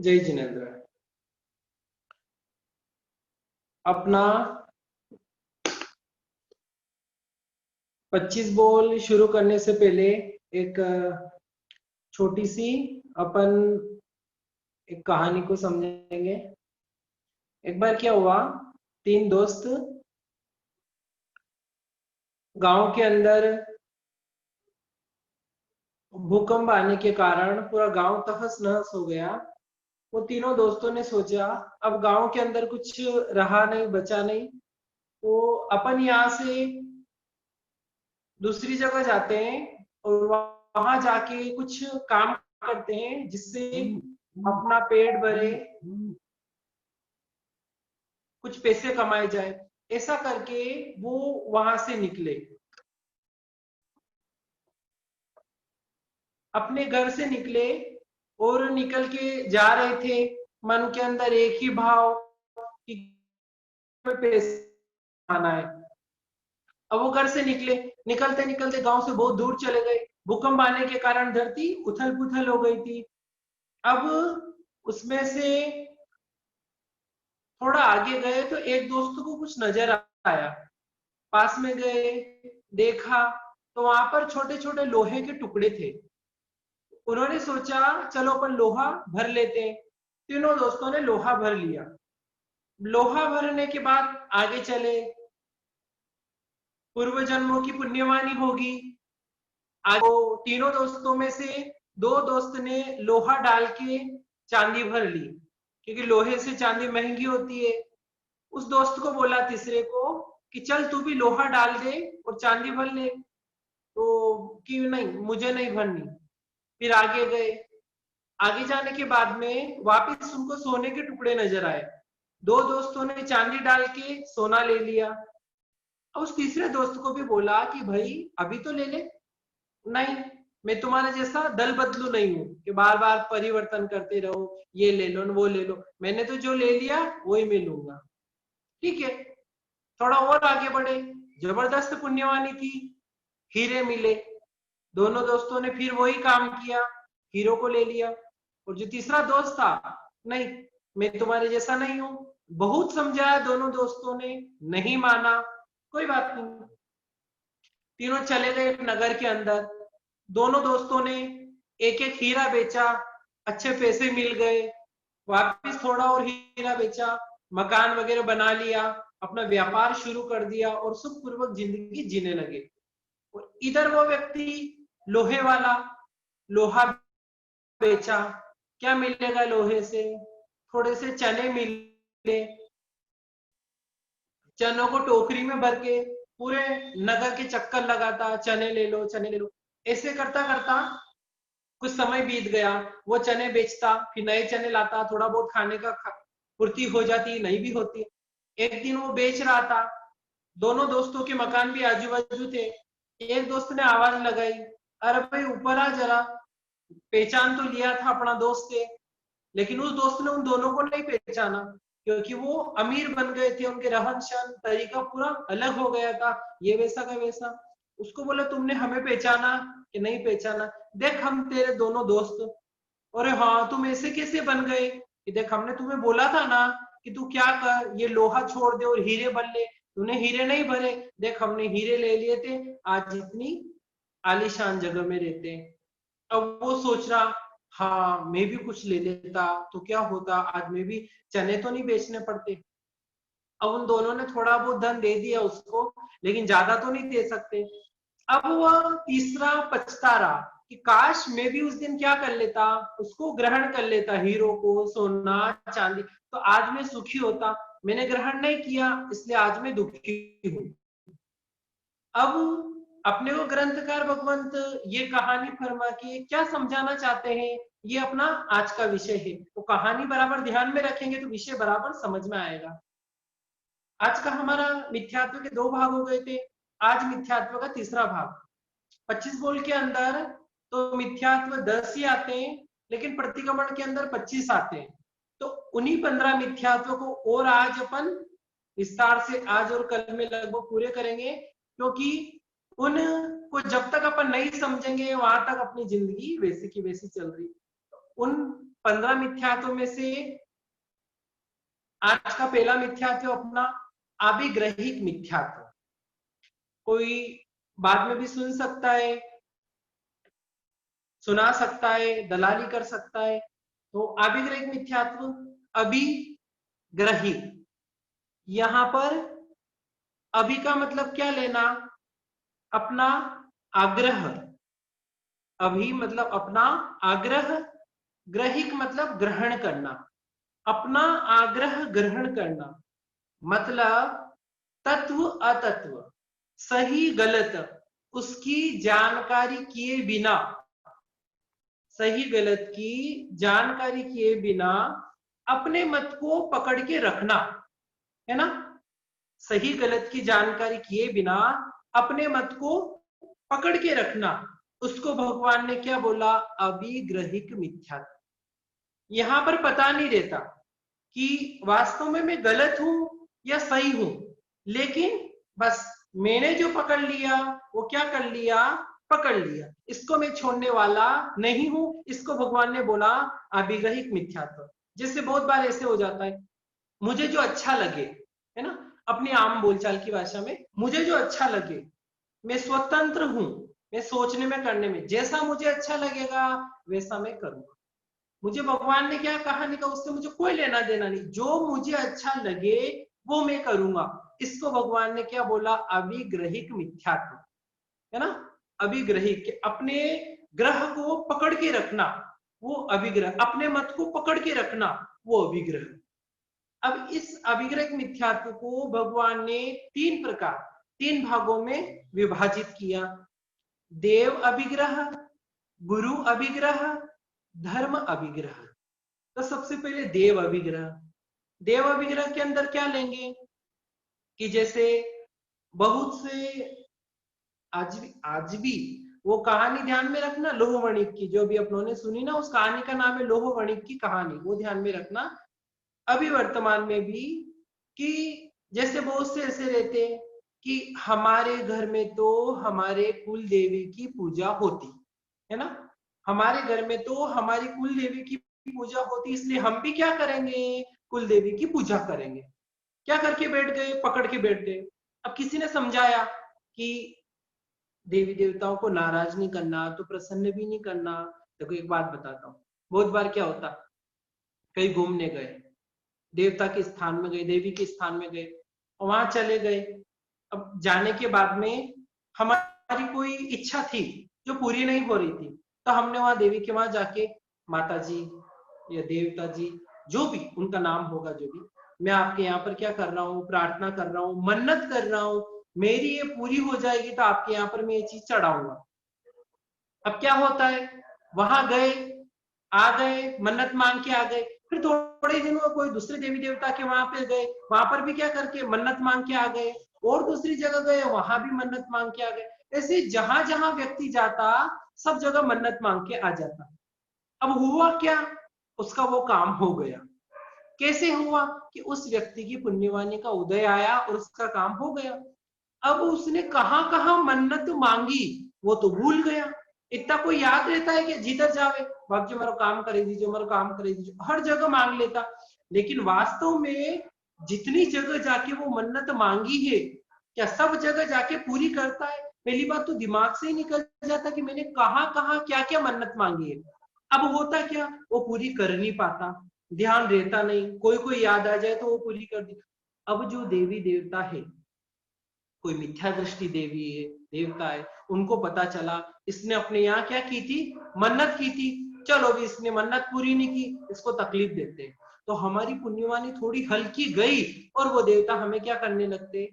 जय जिनेन्द्र। अपना 25 बॉल शुरू करने से पहले एक छोटी सी अपन एक कहानी को समझेंगे। एक बार क्या हुआ, 3 दोस्त गांव के अंदर भूकंप आने के कारण पूरा गांव तहस नहस हो गया। वो तीनों दोस्तों ने सोचा अब गांव के अंदर कुछ रहा नहीं, बचा नहीं, तो अपन यहाँ से दूसरी जगह जाते हैं और वहां जाके कुछ काम करते हैं जिससे अपना पेट भरे, कुछ पैसे कमाए जाए। ऐसा करके वो वहां से निकले, अपने घर से निकले और निकल के जा रहे थे। मन के अंदर एक ही भाव कि पैसे आना है। अब वो घर से निकले, निकलते निकलते गांव से बहुत दूर चले गए। भूकंप आने के कारण धरती उथल पुथल हो गई थी। अब उसमें से थोड़ा आगे गए तो एक दोस्त को कुछ नजर आया। पास में गए, देखा तो वहां पर छोटे छोटे लोहे के टुकड़े थे। उन्होंने सोचा चलो अपन लोहा भर लेते हैं। तीनों दोस्तों ने लोहा भर लिया। लोहा भरने के बाद आगे चले, पूर्व जन्मों की पुण्यवानी होगी। आगे तीनों दोस्तों में से 2 दोस्त ने लोहा डाल के चांदी भर ली, क्योंकि लोहे से चांदी महंगी होती है। उस दोस्त को बोला तीसरे को कि चल तू भी लोहा डाल दे और चांदी भर ले। तो कि नहीं, मुझे नहीं भरनी। फिर आगे गए। आगे जाने के बाद में वापस उनको सोने के टुकड़े नजर आए। 2 दोस्तों ने चांदी डाल के सोना ले लिया। और उस तीसरे दोस्त को भी बोला कि भाई अभी तो ले ले। नहीं, मैं तुम्हारे जैसा दल बदलू नहीं हूं कि बार बार परिवर्तन करते रहो, ये ले लो वो ले लो। मैंने तो जो ले लिया वही मैं लूंगा। ठीक है, थोड़ा और आगे बढ़े। जबरदस्त पुण्यवानी थी, हीरे मिले। दोनों दोस्तों ने फिर वही काम किया, हीरो को ले लिया। और जो तीसरा दोस्त था, नहीं मैं तुम्हारे जैसा नहीं हूं। बहुत समझाया दोनों दोस्तों ने, नहीं माना। कोई बात नहीं, तीनों चले गए नगर के अंदर। दोनों दोस्तों ने एक एक हीरा बेचा, अच्छे पैसे मिल गए। वापिस थोड़ा और हीरा बेचा, मकान वगैरह बना लिया, अपना व्यापार शुरू कर दिया और सुखपूर्वक जिंदगी जीने लगे। और इधर वो व्यक्ति लोहे वाला लोहा बेचा। क्या मिलेगा लोहे से? थोड़े से चने मिले। चनों को टोकरी में भर के पूरे नगर के चक्कर लगाता, चने ले लो चने ले लो। ऐसे करता करता कुछ समय बीत गया। वो चने बेचता, फिर नए चने लाता, थोड़ा बहुत खाने का पूर्ति हो जाती, नहीं भी होती। एक दिन वो बेच रहा था, दोनों दोस्तों के मकान भी आजू बाजू थे। एक दोस्त ने आवाज लगाई, अरे भाई ऊपर आ जरा। पहचान तो लिया था अपना दोस्त है, लेकिन उस दोस्त ने उन दोनों को नहीं पहचाना, क्योंकि वो अमीर बन गए थे। उनके रहन सहन तरीका पूरा अलग हो गया था, ये वैसा का वैसा। उसको बोला तुमने हमें पहचाना कि नहीं पहचाना? देख हम तेरे दोनों दोस्त। अरे हाँ, तुम ऐसे कैसे बन गए? कि देख हमने तुम्हें बोला था ना कि तू क्या कर, ये लोहा छोड़ दे और हीरे भर ले। तूने हीरे नहीं भरे, देख हमने हीरे ले लिए थे, आज इतनी आलीशान जगह में रहते हैं। अब वो सोच रहा, हाँ मैं भी कुछ ले लेता तो क्या होता, आज मैं भी चने तो नहीं बेचने पड़ते। अब उन दोनों ने थोड़ा बहुत धन दे दिया उसको, लेकिन ज्यादा तो नहीं दे सकते। अब वह तीसरा पछता रहा कि काश मैं भी उस दिन क्या कर लेता, उसको ग्रहण कर लेता, हीरो को, सोना चांदी, तो आज मैं सुखी होता। मैंने ग्रहण नहीं किया, इसलिए आज मैं दुखी हूं। अब अपने को ग्रंथकार भगवंत ये कहानी फरमा के क्या समझाना चाहते हैं, ये अपना आज का विषय है। तो कहानी बराबर ध्यान में रखेंगे तो विषय बराबर समझ में आएगा। आज का हमारा मिथ्यात्व के 2 भाग हो गए थे, आज मिथ्यात्व का तीसरा भाग। 25 बोल के अंदर तो मिथ्यात्व 10 ही आते हैं, लेकिन प्रतिक्रमण के अंदर 25 आते हैं। तो उन्हीं 15 मिथ्यात्व को और आज अपन विस्तार से आज और कल में लगभग पूरे करेंगे, क्योंकि उनको जब तक अपन नहीं समझेंगे वहां तक अपनी जिंदगी वैसी की वैसी चल रही। उन 15 मिथ्यात्व में से आज का पहला मिथ्यात्व अपना अभिग्रहिक मिथ्यात्व। कोई बाद में भी सुन सकता है, सुना सकता है, दलाली कर सकता है। तो अभिग्रहिक मिथ्यात्व, अभिग्रहिक, यहां पर अभी का मतलब क्या लेना, अपना आग्रह। अभी मतलब अपना आग्रह, ग्रहिक मतलब ग्रहण करना, अपना आग्रह ग्रहण करना, मतलब तत्व अतत्व, सही गलत उसकी जानकारी किए बिना, सही गलत की जानकारी किए बिना अपने मत को पकड़ के रखना, है ना। सही गलत की जानकारी किए बिना अपने मत को पकड़ के रखना, उसको भगवान ने क्या बोला, अभिग्रहिक मिथ्यात्व। यहां पर पता नहीं रहता कि वास्तव में मैं गलत हूं या सही हूं, लेकिन बस मैंने जो पकड़ लिया वो क्या कर लिया, पकड़ लिया, इसको मैं छोड़ने वाला नहीं हूं। इसको भगवान ने बोला अभिग्रहिक मिथ्यात्व। जैसे बहुत बार ऐसे हो जाता है, मुझे जो अच्छा लगे, है ना, अपनी आम बोलचाल की भाषा में, मुझे जो अच्छा लगे, मैं स्वतंत्र हूं, मैं सोचने में करने में, जैसा मुझे अच्छा लगेगा वैसा मैं करूंगा। मुझे भगवान ने क्या कहा नहीं कहा उससे मुझे कोई लेना देना नहीं, जो मुझे अच्छा लगे वो मैं करूंगा। इसको भगवान ने क्या बोला, अभिग्रहिक मिथ्यात्व, है ना। अभिग्रहिक, अपने ग्रह को पकड़ के रखना, वो अभिग्रह, अपने मत को पकड़ के रखना, वो अभिग्रह। अब इस अभिग्रह मिथ्यात्व को भगवान ने तीन प्रकार, तीन भागों में विभाजित किया। देव अभिग्रह, गुरु अभिग्रह, धर्म अभिग्रह। तो सबसे पहले देव अभिग्रह। देव अभिग्रह के अंदर क्या लेंगे कि जैसे बहुत से आज भी वो कहानी ध्यान में रखना, लोह वणिक की, जो भी अपनों ने सुनी ना, उस कहानी का नाम है लोह वणिक की कहानी, वो ध्यान में रखना। अभी वर्तमान में भी कि जैसे बहुत से ऐसे रहते कि हमारे घर में तो हमारे कुल देवी की पूजा होती है ना, हमारे घर में तो हमारी कुल देवी की पूजा होती, इसलिए हम भी क्या करेंगे, कुल देवी की पूजा करेंगे। क्या करके बैठ गए, पकड़ के बैठ गए। अब किसी ने समझाया कि देवी देवताओं को नाराज नहीं करना, तो प्रसन्न भी नहीं करना। देखो एक बात बताता हूँ, बहुत बार क्या होता, कहीं घूमने गए, देवता के स्थान में गए, देवी के स्थान में गए, और वहां चले गए। अब जाने के बाद में हमारी कोई इच्छा थी जो पूरी नहीं हो रही थी, तो हमने वहां देवी के वहां जाके, माता जी या देवता जी, जो भी उनका नाम होगा, जो भी, मैं आपके यहाँ पर क्या कर रहा हूँ, प्रार्थना कर रहा हूँ, मन्नत कर रहा हूँ, मेरी ये पूरी हो जाएगी तो आपके यहाँ पर मैं ये चीज चढ़ाऊंगा। अब क्या होता है, वहां गए, आ गए, मन्नत मांग के आ गए, फिर थोड़े दिन में कोई दूसरे देवी देवता के वहां पे गए, वहां पर भी क्या करके मन्नत मांग के आ गए, और दूसरी जगह गए, वहां भी मन्नत मांग के आ गए। ऐसे जहां जहां व्यक्ति जाता, सब जगह मन्नत मांग के आ जाता। अब हुआ क्या, उसका वो काम हो गया। कैसे हुआ कि उस व्यक्ति की पुण्यवाणी का उदय आया और उसका काम हो गया। अब उसने कहां कहां मन्नत मांगी वो तो भूल गया। इतना कोई याद रहता है कि जिधर जावे, बाप जी मेरा काम करे दीजिए, मेरा काम करे दीजिए, हर जगह मांग लेता। लेकिन वास्तव में जितनी जगह जाके वो मन्नत मांगी है, क्या सब जगह जाके पूरी करता है? पहली बात तो दिमाग से ही निकल जाता कि मैंने कहां कहां क्या क्या मन्नत मांगी है। अब होता क्या, वो पूरी कर नहीं पाता, ध्यान रहता नहीं, कोई कोई याद आ जाए तो वो पूरी कर दी। अब जो देवी देवता है, कोई मिथ्या दृष्टि देवी है, देवता है, उनको पता चला इसने अपने यहाँ क्या की थी, मन्नत की थी, चलो भी इसने मन्नत पूरी नहीं की, इसको तकलीफ देते हैं। तो हमारी पुण्यवानी थोड़ी हल्की गई और वो देवता हमें क्या करने लगते,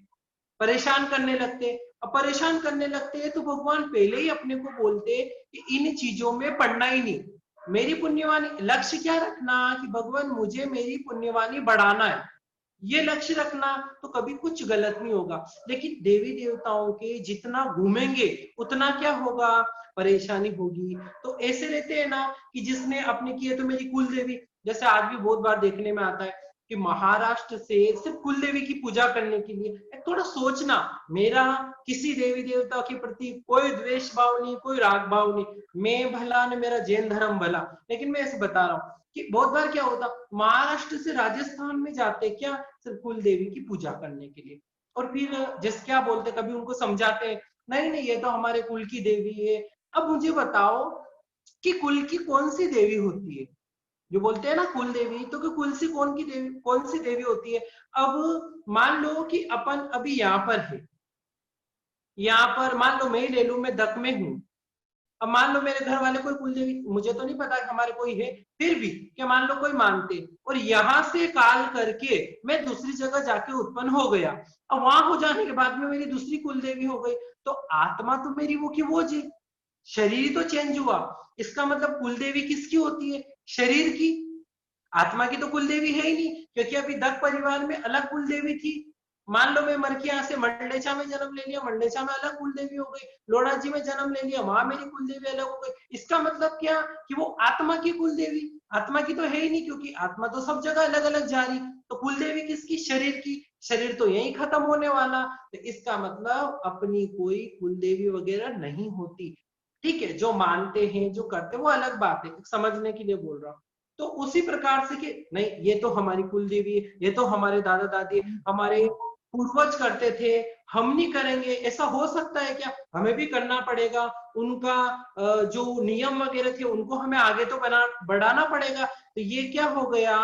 परेशान करने लगते। अब परेशान करने लगते हैं तो भगवान पहले ही अपने को बोलते कि इन चीजों में पड़ना ही नहीं। मेरी पुण्यवानी, लक्ष्य क्या रखना कि भगवान मुझे मेरी पुण्यवानी बढ़ाना है, ये लक्ष्य रखना, तो कभी कुछ गलत नहीं होगा। लेकिन देवी देवताओं के जितना घूमेंगे उतना क्या होगा, परेशानी होगी। तो ऐसे रहते हैं ना कि जिसने अपने किए, तो मेरी कुल देवी, जैसे आज भी बहुत बार देखने में आता है कि महाराष्ट्र से सिर्फ कुल देवी की पूजा करने के लिए, थोड़ा सोचना, मेरा किसी देवी देवता के प्रति कोई द्वेष भाव नहीं, कोई राग भाव नहीं, मैं भला न मेरा जैन धर्म भला, लेकिन मैं ऐसे बता रहा हूँ कि बहुत बार क्या होता, महाराष्ट्र से राजस्थान में जाते क्या, सिर्फ कुल देवी की पूजा करने के लिए, और फिर जिस क्या बोलते, कभी उनको समझाते नहीं नहीं ये तो हमारे कुल की देवी है। अब मुझे बताओ कि कुल की कौन सी देवी होती है, जो बोलते हैं ना कुल देवी, तो कि कुल से कौन सी देवी होती है। अब मान लो कि अपन अभी यहाँ पर है, यहाँ पर मान लो मैं ही ले लू, मैं दक में हूँ। अब मान लो मेरे घर वाले कोई कुल देवी, मुझे तो नहीं पता कि हमारे कोई है, फिर भी क्या मान लो कोई मानते, और यहां से काल करके मैं दूसरी जगह जाके उत्पन्न हो गया, अब वहां हो जाने के बाद में मेरी दूसरी कुल देवी हो गई, तो आत्मा तो मेरी वो की वो जी, शरीर तो चेंज हुआ। इसका मतलब कुल देवी किसकी होती है, शरीर की। आत्मा की तो कुल देवी है ही नहीं, क्योंकि अभी दत्त परिवार में अलग कुल देवी थी। मान लो मैं मर के यहाँ से मंडेचा में जन्म ले लिया, मंडेचा में अलग कुल देवी हो गई, लोढ़ा जी में जन्म ले लिया, वहां मेरी कुल देवी अलग हो गई। इसका मतलब क्या कि वो आत्मा की कुल देवी, आत्मा की तो है ही नहीं, क्योंकि आत्मा तो सब जगह अलग अलग जा रही, तो कुल देवी किसकी, शरीर की। शरीर तो यही खत्म होने वाला, तो इसका मतलब अपनी कोई कुल देवी वगैरह नहीं होती। ठीक है, जो मानते हैं जो करते हैं वो अलग बात है, समझने के लिए बोल रहा हूँ। तो उसी प्रकार से कि नहीं ये तो हमारी कुल देवी है, ये तो हमारे दादा दादी हमारे पूर्वज करते थे, हम नहीं करेंगे, ऐसा हो सकता है क्या, हमें भी करना पड़ेगा। उनका जो नियम वगैरह थे उनको हमें आगे तो बढ़ाना पड़ेगा। तो ये क्या हो गया,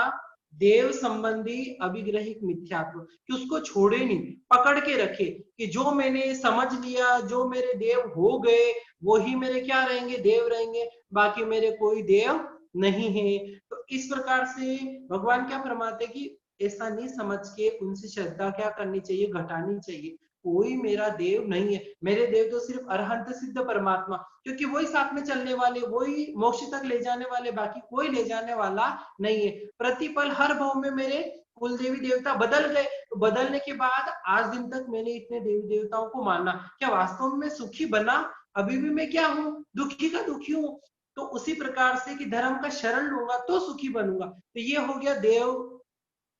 देव संबंधी अभिग्रहिक मिथ्यात्व, कि उसको छोड़े नहीं, पकड़ के रखे, कि जो मैंने समझ लिया, जो मेरे देव हो गए वो ही मेरे क्या रहेंगे, देव रहेंगे, बाकी मेरे कोई देव नहीं है। तो इस प्रकार से भगवान क्या फरमाते कि ऐसा नहीं समझ के उनसे श्रद्धा क्या करनी चाहिए, घटानी चाहिए। कोई मेरा देव नहीं है, मेरे देव तो सिर्फ अरहंत सिद्ध परमात्मा, क्योंकि वही साथ में चलने वाले, वही मोक्ष तक ले जाने वाले, बाकी कोई ले जाने वाला नहीं है। प्रतिपल हर भाव में मेरे कुल देवी देवता बदल गए, तो बदलने के बाद आज दिन तक मैंने इतने देवी देवताओं को माना, क्या वास्तव में सुखी बना, अभी भी मैं क्या हूँ, दुखी का दुखी हूँ। तो उसी प्रकार से कि धर्म का शरण लूंगा तो सुखी बनूंगा। तो ये हो गया देव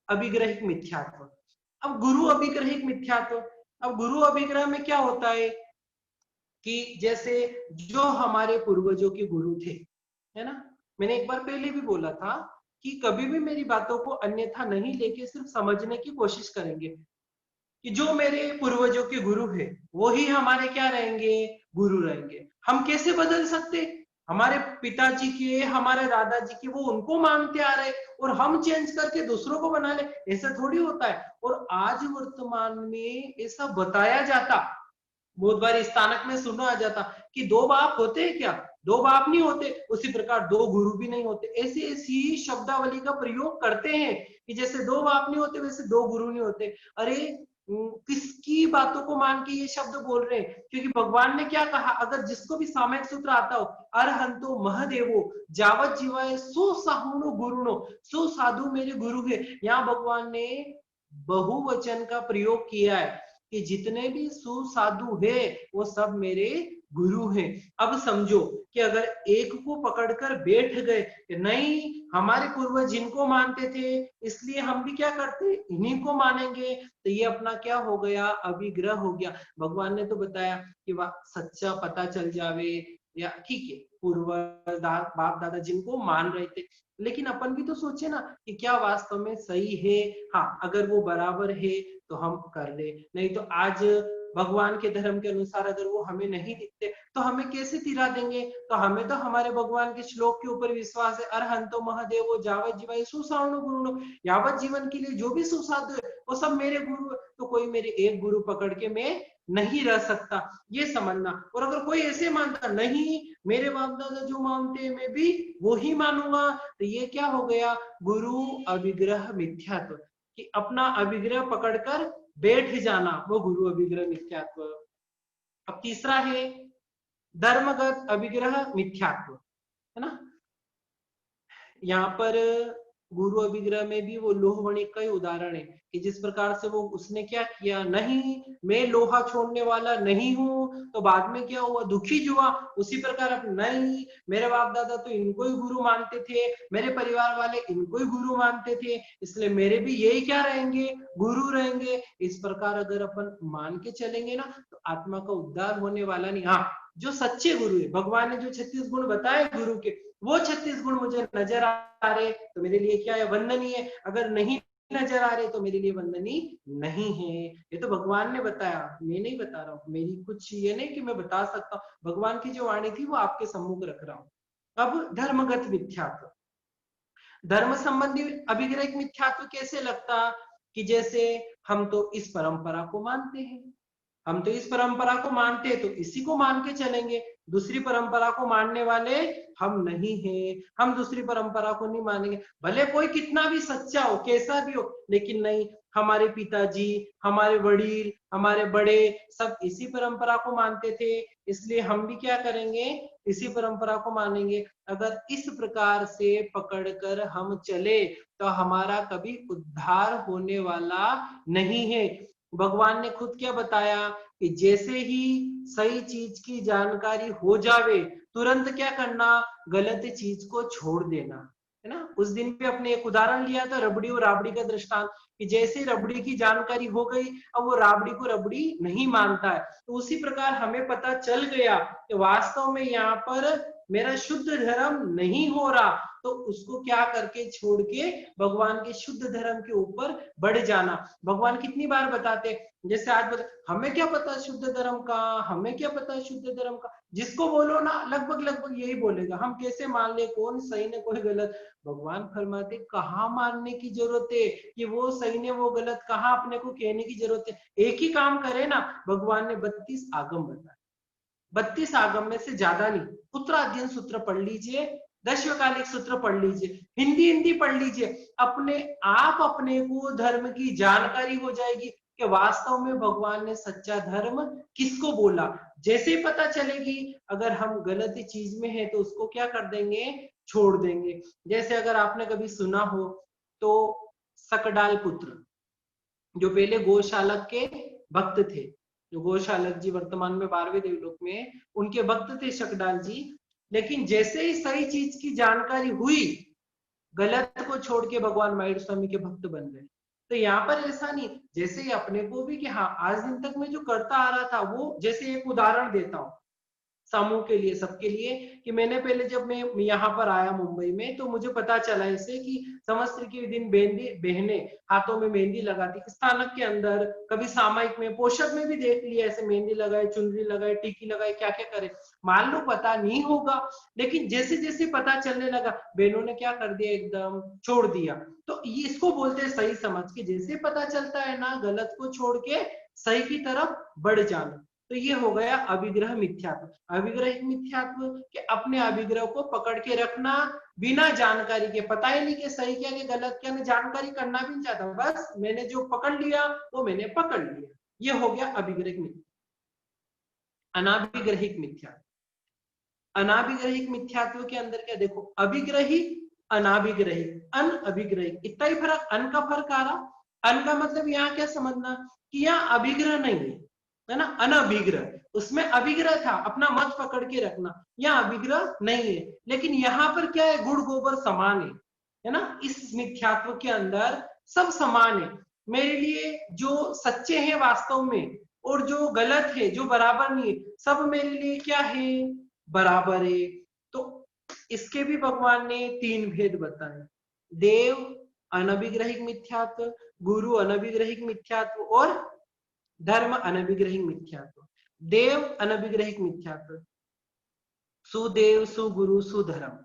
अभिग्रहिक मिथ्यात्व। अब गुरु अभिग्रहिक मिथ्यात्व, अब गुरु अभिग्रह में क्या होता है कि जैसे जो हमारे पूर्वजों के गुरु थे, है ना, मैंने एक बार पहले भी बोला था कि कभी भी मेरी बातों को अन्यथा नहीं लेके सिर्फ समझने की कोशिश करेंगे, कि जो मेरे पूर्वजों के गुरु है वही हमारे क्या रहेंगे, गुरु रहेंगे। हम कैसे बदल सकते, हमारे पिताजी के हमारे दादाजी के वो उनको मानते आ रहे और हम चेंज करके दूसरों को बना ले, ऐसा थोड़ी होता है। और आज वर्तमान में ऐसा बताया जाता, बहुत बार स्थानक में सुना आ जाता कि दो बाप होते हैं क्या, दो बाप नहीं होते, उसी प्रकार दो गुरु भी नहीं होते, ऐसी ऐसी शब्दावली का प्रयोग करते हैं कि जैसे दो बाप नहीं होते वैसे दो गुरु नहीं होते। अरे किसकी बातों को मान के ये शब्द बोल रहे हैं, क्योंकि भगवान ने क्या कहा, अगर जिसको भी सामयिक सूत्र आता हो, अरहंतो महदेवो जावत जीवाय सुसाहुनो गुरुनो, सुसाधु मेरे गुरु है, यहाँ भगवान ने बहुवचन का प्रयोग किया है कि जितने भी सुसाधु है वो सब मेरे गुरु हैं। अब समझो कि अगर एक को पकड़कर बैठ गए कि नहीं हमारे पूर्वज जिनको मानते थे इसलिए हम भी क्या करते इन्हीं को मानेंगे, तो ये अपना क्या हो गया, अभिग्रह हो गया। भगवान ने तो बताया कि सच्चा पता चल जावे, या ठीक है पूर्वज बाप दादा जिनको मान रहे थे, लेकिन अपन भी तो सोचे ना कि क्या वास्तव में सही है। हाँ अगर वो बराबर है तो हम कर ले, नहीं तो आज भगवान के धर्म के अनुसार अगर वो हमें नहीं दिखते तो हमें कैसे तिरा देंगे। तो हमें तो हमारे भगवान के श्लोक के ऊपर विश्वास है, अरहंतो महादेवो जावत जीवाय सुसावनो गुरुनो, यावत जीवन के लिए जो भी सुसाधु है वो सब मेरे गुरु है, तो कोई मेरे एक गुरु पकड़ के मैं नहीं रह सकता, ये समझना। और अगर कोई ऐसे मानता नहीं मेरे बाप दादा जो मानते हैं मैं भी वो ही मानूंगा, तो ये क्या हो गया, गुरु अभिग्रह मिथ्यात्व, कि अपना अभिग्रह पकड़कर बैठ जाना, वो गुरु अभिग्रह मिथ्यात्व। अब तीसरा है धर्मगत अभिग्रह मिथ्यात्व, है ना। यहाँ पर गुरु अभिग्रह में भी वो लोह वणिक का ही उदाहरण है कि जिस प्रकार से वो उसने क्या किया, नहीं मैं लोहा छोड़ने वाला नहीं हूं, तो बाद में क्या हुआ, दुखी हुआ। उसी प्रकार अब नहीं मेरे बाप दादा तो इनको ही गुरु मानते थे, मेरे परिवार वाले इनको ही गुरु मानते थे, इसलिए मेरे भी यही क्या रहेंगे, गुरु रहेंगे। इस प्रकार अगर अपन मान के चलेंगे ना तो आत्मा का उद्धार होने वाला नहीं। हाँ जो सच्चे गुरु है, भगवान ने जो 36 गुण बताए गुरु के, वो 36 गुण मुझे नजर आ रहे तो मेरे लिए क्या है, वंदनीय है। अगर नहीं नजर आ रहे तो मेरे लिए वंदनीय नहीं है। ये तो भगवान ने बताया, मैं नहीं बता रहा हूँ। मेरी कुछ ये नहीं कि मैं बता सकता हूँ, भगवान की जो वाणी थी वो आपके सम्मुख रख रहा हूँ। अब धर्मगत मिथ्यात्व, धर्म संबंधी अभिग्रहिक मिथ्यात्व कैसे लगता कि जैसे हम तो इस परंपरा को मानते हैं, हम तो इस परंपरा को मानते हैं तो इसी को मान के चलेंगे, दूसरी परंपरा को मानने वाले हम नहीं हैं, हम दूसरी परंपरा को नहीं मानेंगे, भले कोई कितना भी सच्चा हो, कैसा भी हो, लेकिन नहीं, हमारे पिताजी, हमारे वडील, हमारे बड़े सब इसी परंपरा को मानते थे, इसलिए हम भी क्या करेंगे, इसी परंपरा को मानेंगे। अगर इस प्रकार से पकड़कर हम चले तो हमारा कभी उद्धार होने वाला नहीं है। भगवान ने खुद क्या बताया कि जैसे ही सही चीज की जानकारी हो जावे, तुरंत क्या करना, गलत चीज को छोड़ देना, है ना। उस दिन भी अपने एक उदाहरण लिया था, रबड़ी और राबड़ी का दृष्टांत, कि जैसे रबड़ी की जानकारी हो गई, अब वो राबड़ी को रबड़ी नहीं मानता है। तो उसी प्रकार हमें पता चल गया कि वास्तव में यहाँ पर मेरा शुद्ध धर्म नहीं हो रहा, तो उसको क्या करके छोड़ के भगवान के शुद्ध धर्म के ऊपर बढ़ जाना। भगवान कितनी बार बताते, जैसे आज बता, हमें क्या पता शुद्ध धर्म का, हमें क्या पता शुद्ध धर्म का, जिसको बोलो ना लगभग लगभग यही बोलेगा, हम कैसे मान ले कौन सही ने कोई गलत। भगवान फरमाते कहाँ मानने की जरूरत है, कि वो सही ने वो गलत, कहाँ अपने को कहने की जरूरत है। एक ही काम करे ना, भगवान ने 32 आगम बताए, 32 आगम में से ज्यादा नहीं। उत्तराध्ययन सूत्र पढ़ लीजिए, दशवकालिक सूत्र पढ़ लीजिए, हिंदी हिंदी पढ़ लीजिए, अपने आप अपने को धर्म की जानकारी हो जाएगी कि वास्तव में भगवान ने सच्चा धर्म किसको बोला। जैसे ही पता चलेगी, अगर हम गलत चीज में है तो उसको क्या कर देंगे, छोड़ देंगे। जैसे अगर आपने कभी सुना हो तो सकडाल पुत्र, जो पहले गौशालक के भक्त थे, जो गौशालक जी वर्तमान में 12वें देवलोक में, उनके भक्त थे शकडाल जी। लेकिन जैसे ही सही चीज की जानकारी हुई, गलत को छोड़ के भगवान मायूर स्वामी के भक्त बन गए। तो यहाँ पर ऐसा नहीं, जैसे ही अपने को भी कि हाँ आज दिन तक मैं जो करता आ रहा था, वो जैसे एक उदाहरण देता हूँ समूह के लिए, सबके लिए, कि मैंने पहले जब मैं यहाँ पर आया मुंबई में, तो मुझे पता चला ऐसे कि समस्त्र के दिन बहनें हाथों में मेहंदी लगाती, स्थानक के अंदर, कभी सामायिक में, पोषक में भी देख लिया ऐसे, मेहंदी लगाए, चुनरी लगाए, टिकी लगाए, क्या क्या करे। मान लो पता नहीं होगा, लेकिन जैसे जैसे पता चलने लगा, बहनों ने क्या कर दिया, एकदम छोड़ दिया। तो ये इसको बोलते हैं सही समझ के, जैसे पता चलता है ना, गलत को छोड़ के सही की तरफ बढ़ जाना। तो ये हो गया अभिग्रह मिथ्यात्व। अभिग्रह मिथ्यात्व कि अपने अभिग्रह को पकड़ के रखना बिना जानकारी के, पता ही नहीं कि सही क्या कि गलत क्या, मैं जानकारी करना भी नहीं चाहता, बस मैंने जो पकड़ लिया वो मैंने पकड़ लिया। ये हो गया अभिग्रहिक मिथ्या। अनाभिग्रहिक मिथ्यात्व, अनाभिग्रहिक मिथ्यात्व के अंदर क्या देखो, अभिग्रही, अनाभिग्रही, अनअभिग्रही, इतना ही फर्क, अन का फर्क आ रहा। अन का मतलब यहाँ क्या समझना कि यहाँ अभिग्रह नहीं है ना, अनअभिग्रह, उसमें अभिग्रह था, अपना मत पकड़ के रखना, यहाँ अभिग्रह नहीं है। लेकिन यहाँ पर क्या है, गुड़ गोबर समान है ना, इस मिथ्यात्व के अंदर सब समान है। मेरे लिए जो सच्चे हैं वास्तव में, और जो गलत है, जो बराबर नहीं है, सब मेरे लिए क्या है, बराबर है। तो इसके भी भगवान ने 3 भेद बताए, देव अनभिग्रहिक मिथ्यात्व, गुरु अनभिग्रहिक मिथ्यात्व, और धर्म अनभिग्रहिक मिथ्यात्व। देव अनभिग्रहिक मिथ्यात्व, सुदेव सुगुरु सुधर्म,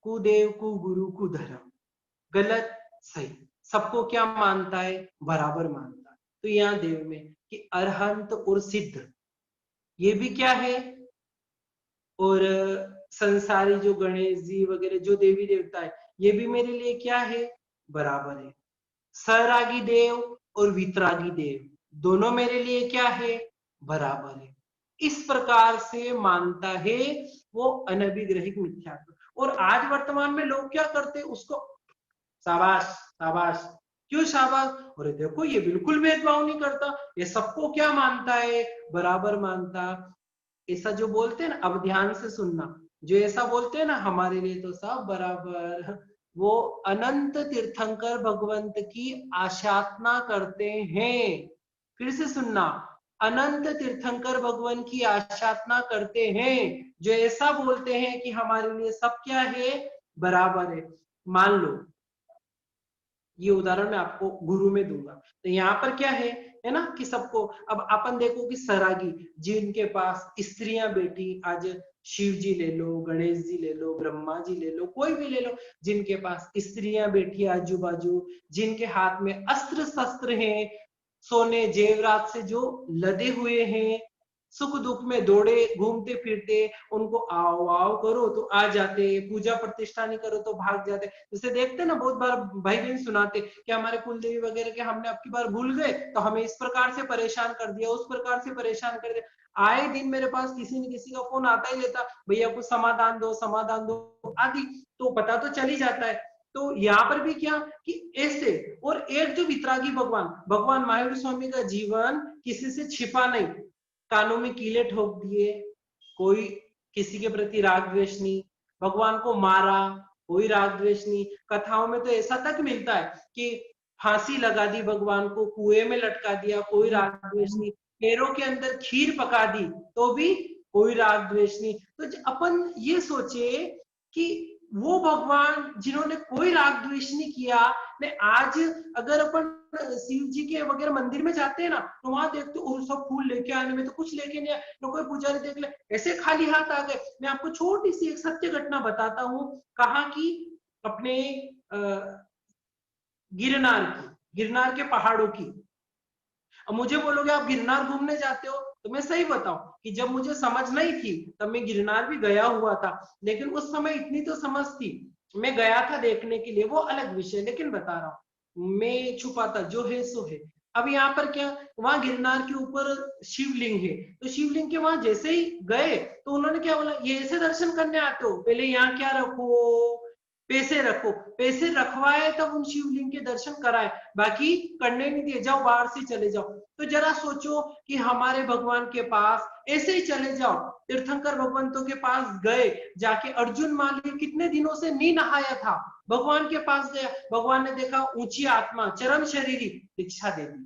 कुदेव कुगुरु कुधर्म, गलत सही, सबको क्या मानता है, बराबर मानता है। तो यहाँ देव में कि अरहंत और सिद्ध, ये भी क्या है, और संसारी जो गणेश जी वगैरह जो देवी देवता है, ये भी मेरे लिए क्या है, बराबर है। सरागी देव और वितरागी देव दोनों मेरे लिए क्या है, बराबर है। इस प्रकार से मानता है वो अनभिग्रहिक मिथ्यात्व। और आज वर्तमान में लोग क्या करते, उसको शाबाश शाबाश, क्यों शाबाश, अरे देखो ये बिल्कुल भेदभाव नहीं करता, ये सबको क्या मानता है, बराबर मानता। ऐसा जो बोलते हैं ना, अब ध्यान से सुनना, जो ऐसा बोलते हैं ना हमारे लिए तो सब बराबर, वो अनंत तीर्थंकर भगवंत की आशातना करते हैं। फिर से सुनना, अनंत तीर्थंकर भगवान की आराधना करते हैं, जो ऐसा बोलते हैं कि हमारे लिए सब क्या है, बराबर है। मान लो ये उदाहरण मैं आपको गुरु में दूंगा, तो यहाँ पर क्या है ना, कि सबको, अब अपन देखो कि सरागी जिनके पास स्त्रियां बैठी, आज शिव जी ले लो, गणेश जी ले लो, ब्रह्मा जी ले लो, कोई भी ले लो, जिनके पास स्त्रियां बैठी आजू बाजू, जिनके हाथ में अस्त्र शस्त्र हैं, सोने जेवरात से जो लदे हुए हैं, सुख दुख में दौड़े घूमते फिरते, उनको आओ आओ करो तो आ जाते, पूजा प्रतिष्ठा नहीं करो तो भाग जाते। जैसे देखते ना, बहुत बार भाई बहन सुनाते कि हमारे कुलदेवी वगैरह के हमने अब की बार भूल गए तो हमें इस प्रकार से परेशान कर दिया, उस प्रकार से परेशान कर दिया। आए दिन मेरे पास किसी न किसी का फोन आता ही रहता, भैया कुछ समाधान दो आदि, तो पता तो चल ही जाता है। तो यहाँ पर भी क्या कि ऐसे, और एक जो वितरागी भगवान, भगवान महावीर स्वामी का जीवन किसी से छिपा नहीं, कानों में कीले ठोक दिए, कोई किसी के प्रति राग द्वेष नहीं, भगवान को मारा, कोई राग द्वेष नहीं। कथाओं में तो ऐसा तक मिलता है कि फांसी लगा दी भगवान को, कुएं में लटका दिया, कोई राग द्वेष नहीं, पैरों के अंदर खीर पका दी तो भी कोई राग द्वेष नहीं। तो अपन ये सोचे कि वो भगवान जिन्होंने कोई राग द्वेष नहीं किया ने, आज अगर अपन शिव जी के वगैरह मंदिर में जाते हैं ना, तो वहां देखते और सब फूल लेके आने में तो कुछ लेके नहीं आए, तो कोई पुजारी देख ले ऐसे खाली हाथ आ गए। मैं आपको छोटी सी एक सत्य घटना बताता हूँ, कहाँ की, अपने गिरनार के पहाड़ों की। अब मुझे बोलोगे आप गिरनार घूमने जाते हो, तो मैं सही बताऊं कि जब मुझे समझ नहीं थी तब मैं गिरनार भी गया हुआ था, लेकिन उस समय इतनी तो समझ थी, मैं गया था देखने के लिए, वो अलग विषय, लेकिन बता रहा हूं मैं छुपा था, जो है सो है। अब यहाँ पर क्या, वहां गिरनार के ऊपर शिवलिंग है, तो शिवलिंग के वहां जैसे ही गए तो उन्होंने क्या बोला, ये ऐसे दर्शन करने आते हो, पहले यहाँ क्या रखो, पैसे रखो, पैसे रखवाए तब उन शिवलिंग के दर्शन कराए, बाकी करने नहीं दिए, जाओ बाहर से चले जाओ। तो जरा सोचो कि हमारे भगवान के पास ऐसे ही चले जाओ, तीर्थंकर भगवंतों के पास गए, जाके अर्जुन मान ली कितने दिनों से नहीं नहाया था, भगवान के पास गया, भगवान ने देखा ऊंची आत्मा चरम शरीरी, दीक्षा दे दी।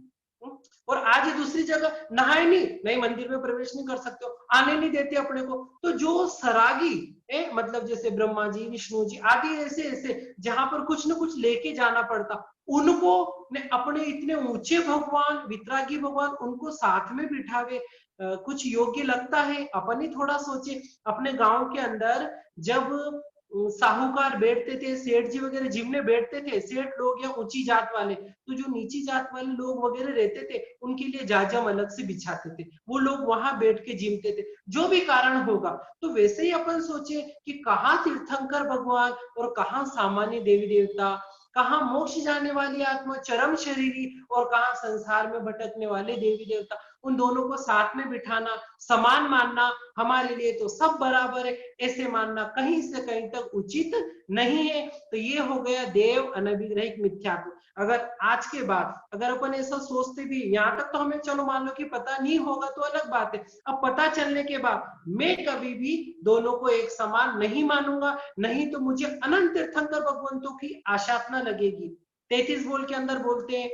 और आज दूसरी जगह नहाए नहीं मंदिर में प्रवेश नहीं कर सकते हो, आने नहीं देते अपने को। तो जो सरागी मतलब जैसे ब्रह्मा जी, विष्णु जी आदि, ऐसे ऐसे जहां पर कुछ न कुछ लेके जाना पड़ता, उनको ने अपने इतने ऊंचे भगवान, वितरागी भगवान, उनको साथ में बिठावे, कुछ योग्य लगता है? अपन ही थोड़ा सोचे, अपने गांव के अंदर जब साहूकार बैठते थे, सेठ जी वगैरह जिमने बैठते थे, सेठ लोग या ऊंची जात वाले, तो जो नीची जात वाले लोग वगैरह रहते थे उनके लिए जाजम अलग से बिछाते थे, वो लोग वहां बैठ के जिमते थे, जो भी कारण होगा। तो वैसे ही अपन सोचे कि कहाँ तीर्थंकर भगवान और कहाँ सामान्य देवी देवता, कहाँ मोक्ष जाने वाली आत्मा चरम शरीरी और कहाँ संसार में भटकने वाले देवी देवता, उन दोनों को साथ में बिठाना, समान मानना, हमारे लिए तो सब बराबर है, ऐसे मानना कहीं से कहीं तक उचित नहीं है। तो ये हो गया देव अनभिग्रहिक मिथ्यात्व। अगर आज के बाद अगर अपन ऐसा सोचते भी, यहाँ तक तो हमें चलो मान लो कि पता नहीं होगा तो अलग बात है, अब पता चलने के बाद मैं कभी भी दोनों को एक समान नहीं मानूंगा, नहीं तो मुझे अनंत तीर्थंकर भगवंतों की आशातना लगेगी। 33 बोल के अंदर बोलते हैं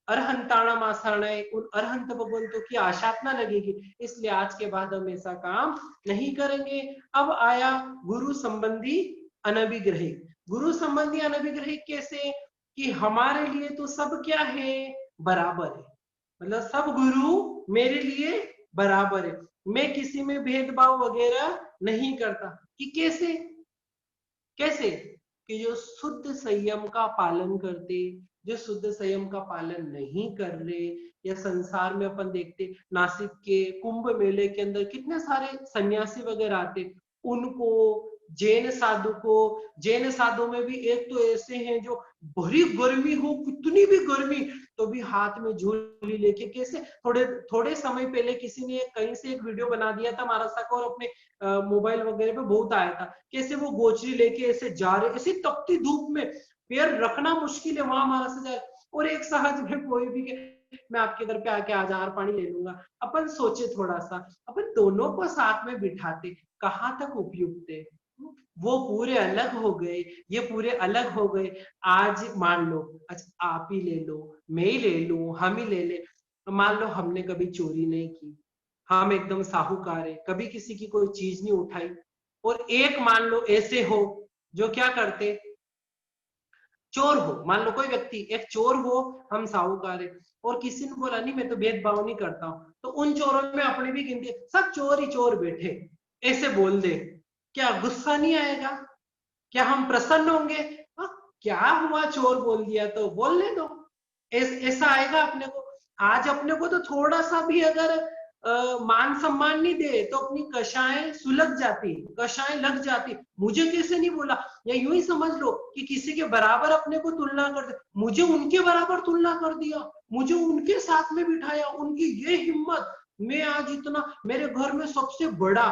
अरहंताणम आसानाएं, उन अरहंत भगवंतों की आशातना लगेगी, इसलिए आज के बाद हम ऐसा काम नहीं करेंगे। अब आया गुरु संबंधी अनभिग्रहिक। गुरु संबंधी अनभिग्रहिक कैसे, कि हमारे लिए तो सब क्या है, बराबर है, मतलब सब गुरु मेरे लिए बराबर है, मैं किसी में भेदभाव वगैरह नहीं करता। कि कैसे, कैसे, कि जो शुद्ध संयम का पालन करते, जो शुद्ध संयम का पालन नहीं कर रहे, या संसार में अपन देखते नासिक के कुंभ मेले के अंदर कितने सारे सन्यासी वगैरह आते, उनको, जैन साधु को, जैन साधु में भी एक तो ऐसे हैं जो बड़ी गर्मी हो, कितनी भी गर्मी, तो भी हाथ में झोली लेके, कैसे थोड़े थोड़े समय पहले किसी ने कहीं से एक वीडियो बना दिया था महाराष्ट्र का, और अपने मोबाइल वगैरह पे बहुत आया था, कैसे वो गोचरी लेके ऐसे जा रहे, ऐसी तपती धूप में पैर रखना मुश्किल है वहां महाराष्ट्र जाए, और एक सहज में कोई भी मैं आपके घर पे आके आधार पानी ले लूंगा। अपन सोचे थोड़ा सा, अपन दोनों को साथ में बिठाते, कहाँ तक उपयुक्त है। वो पूरे अलग हो गए, ये पूरे अलग हो गए। आज मान लो, अच्छा आप ही ले लो, मैं ही ले लूं, हम ही ले ले, मान लो हमने कभी चोरी नहीं की, हम एकदम साहूकार है, कभी किसी की कोई चीज नहीं उठाई, और एक मान लो ऐसे हो जो क्या करते, चोर हो, मान लो कोई व्यक्ति एक चोर हो, हम साहूकार है, और किसी ने बोला नहीं मैं तो भेदभाव नहीं करता हूं, तो उन चोरों में अपने भी गिनती, सब चोर ही चोर बैठे, ऐसे बोल दे, क्या गुस्सा नहीं आएगा? क्या हम प्रसन्न होंगे? हाँ, क्या हुआ, चोर बोल दिया तो बोलने दो, ऐसा आएगा अपने को। आज अपने को तो थोड़ा सा भी अगर मान सम्मान नहीं दे तो अपनी कषाएं सुलग जाती, कषाएं लग जाती, मुझे कैसे नहीं बोला, या यूं ही समझ लो कि किसी के बराबर अपने को तुलना कर दे, मुझे उनके बराबर तुलना कर दिया, मुझे उनके साथ में बिठाया, उनकी ये हिम्मत, मैं आज इतना, मेरे घर में सबसे बड़ा,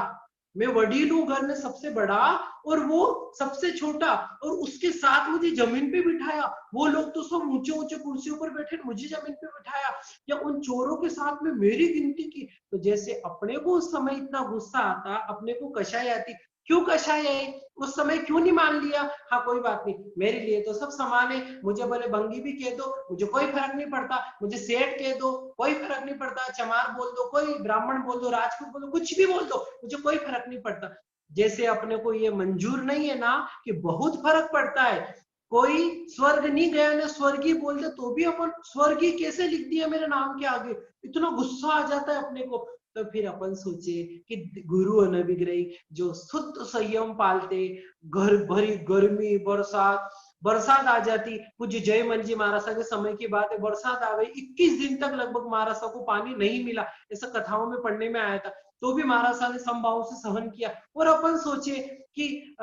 मैं वडील हूं घर में सबसे बड़ा, और वो सबसे छोटा, और उसके साथ मुझे जमीन पे बिठाया, वो लोग तो सब ऊंचे ऊंचे कुर्सियों पर बैठे, मुझे जमीन पे बिठाया, या उन चोरों के साथ में मेरी गिनती की। तो जैसे अपने को उस समय इतना गुस्सा आता, अपने को कषाय आती, क्यों कषाय आई, उस समय क्यों नहीं मान लिया, हाँ कोई बात नहीं, मेरे लिए तो सब समान है, मुझे भले भंगी भी कह दो, मुझे कोई फर्क नहीं पड़ता, मुझे सेठ कह दो कोई फर्क नहीं पड़ता, चमार बोल दो, कोई ब्राह्मण बोल दो, राजपूत बोल दो, कुछ भी बोल दो, मुझे कोई फर्क नहीं पड़ता। जैसे अपने को ये मंजूर नहीं है ना कि बहुत फर्क पड़ता है, कोई स्वर्ग नहीं गया ने स्वर्गीय बोल दे तो भी अपन स्वर्गीय कैसे लिख दिया मेरे नाम के आगे, इतना गुस्सा आ जाता है अपने को। तो फिर अपन सोचे कि गुरु अनभिग्रही जो शुद्ध संयम पालते, घर भरी गर्मी, बरसात, बरसात आ जाती, पूज्य जयमल जी महाराज के समय की बात है, बरसात आ गई, 21 दिन तक लगभग महाराज को पानी नहीं मिला, ऐसा कथाओं में पढ़ने में आया था, तो भी महाराज ने समभाव से सहन किया। और अपन सोचे कि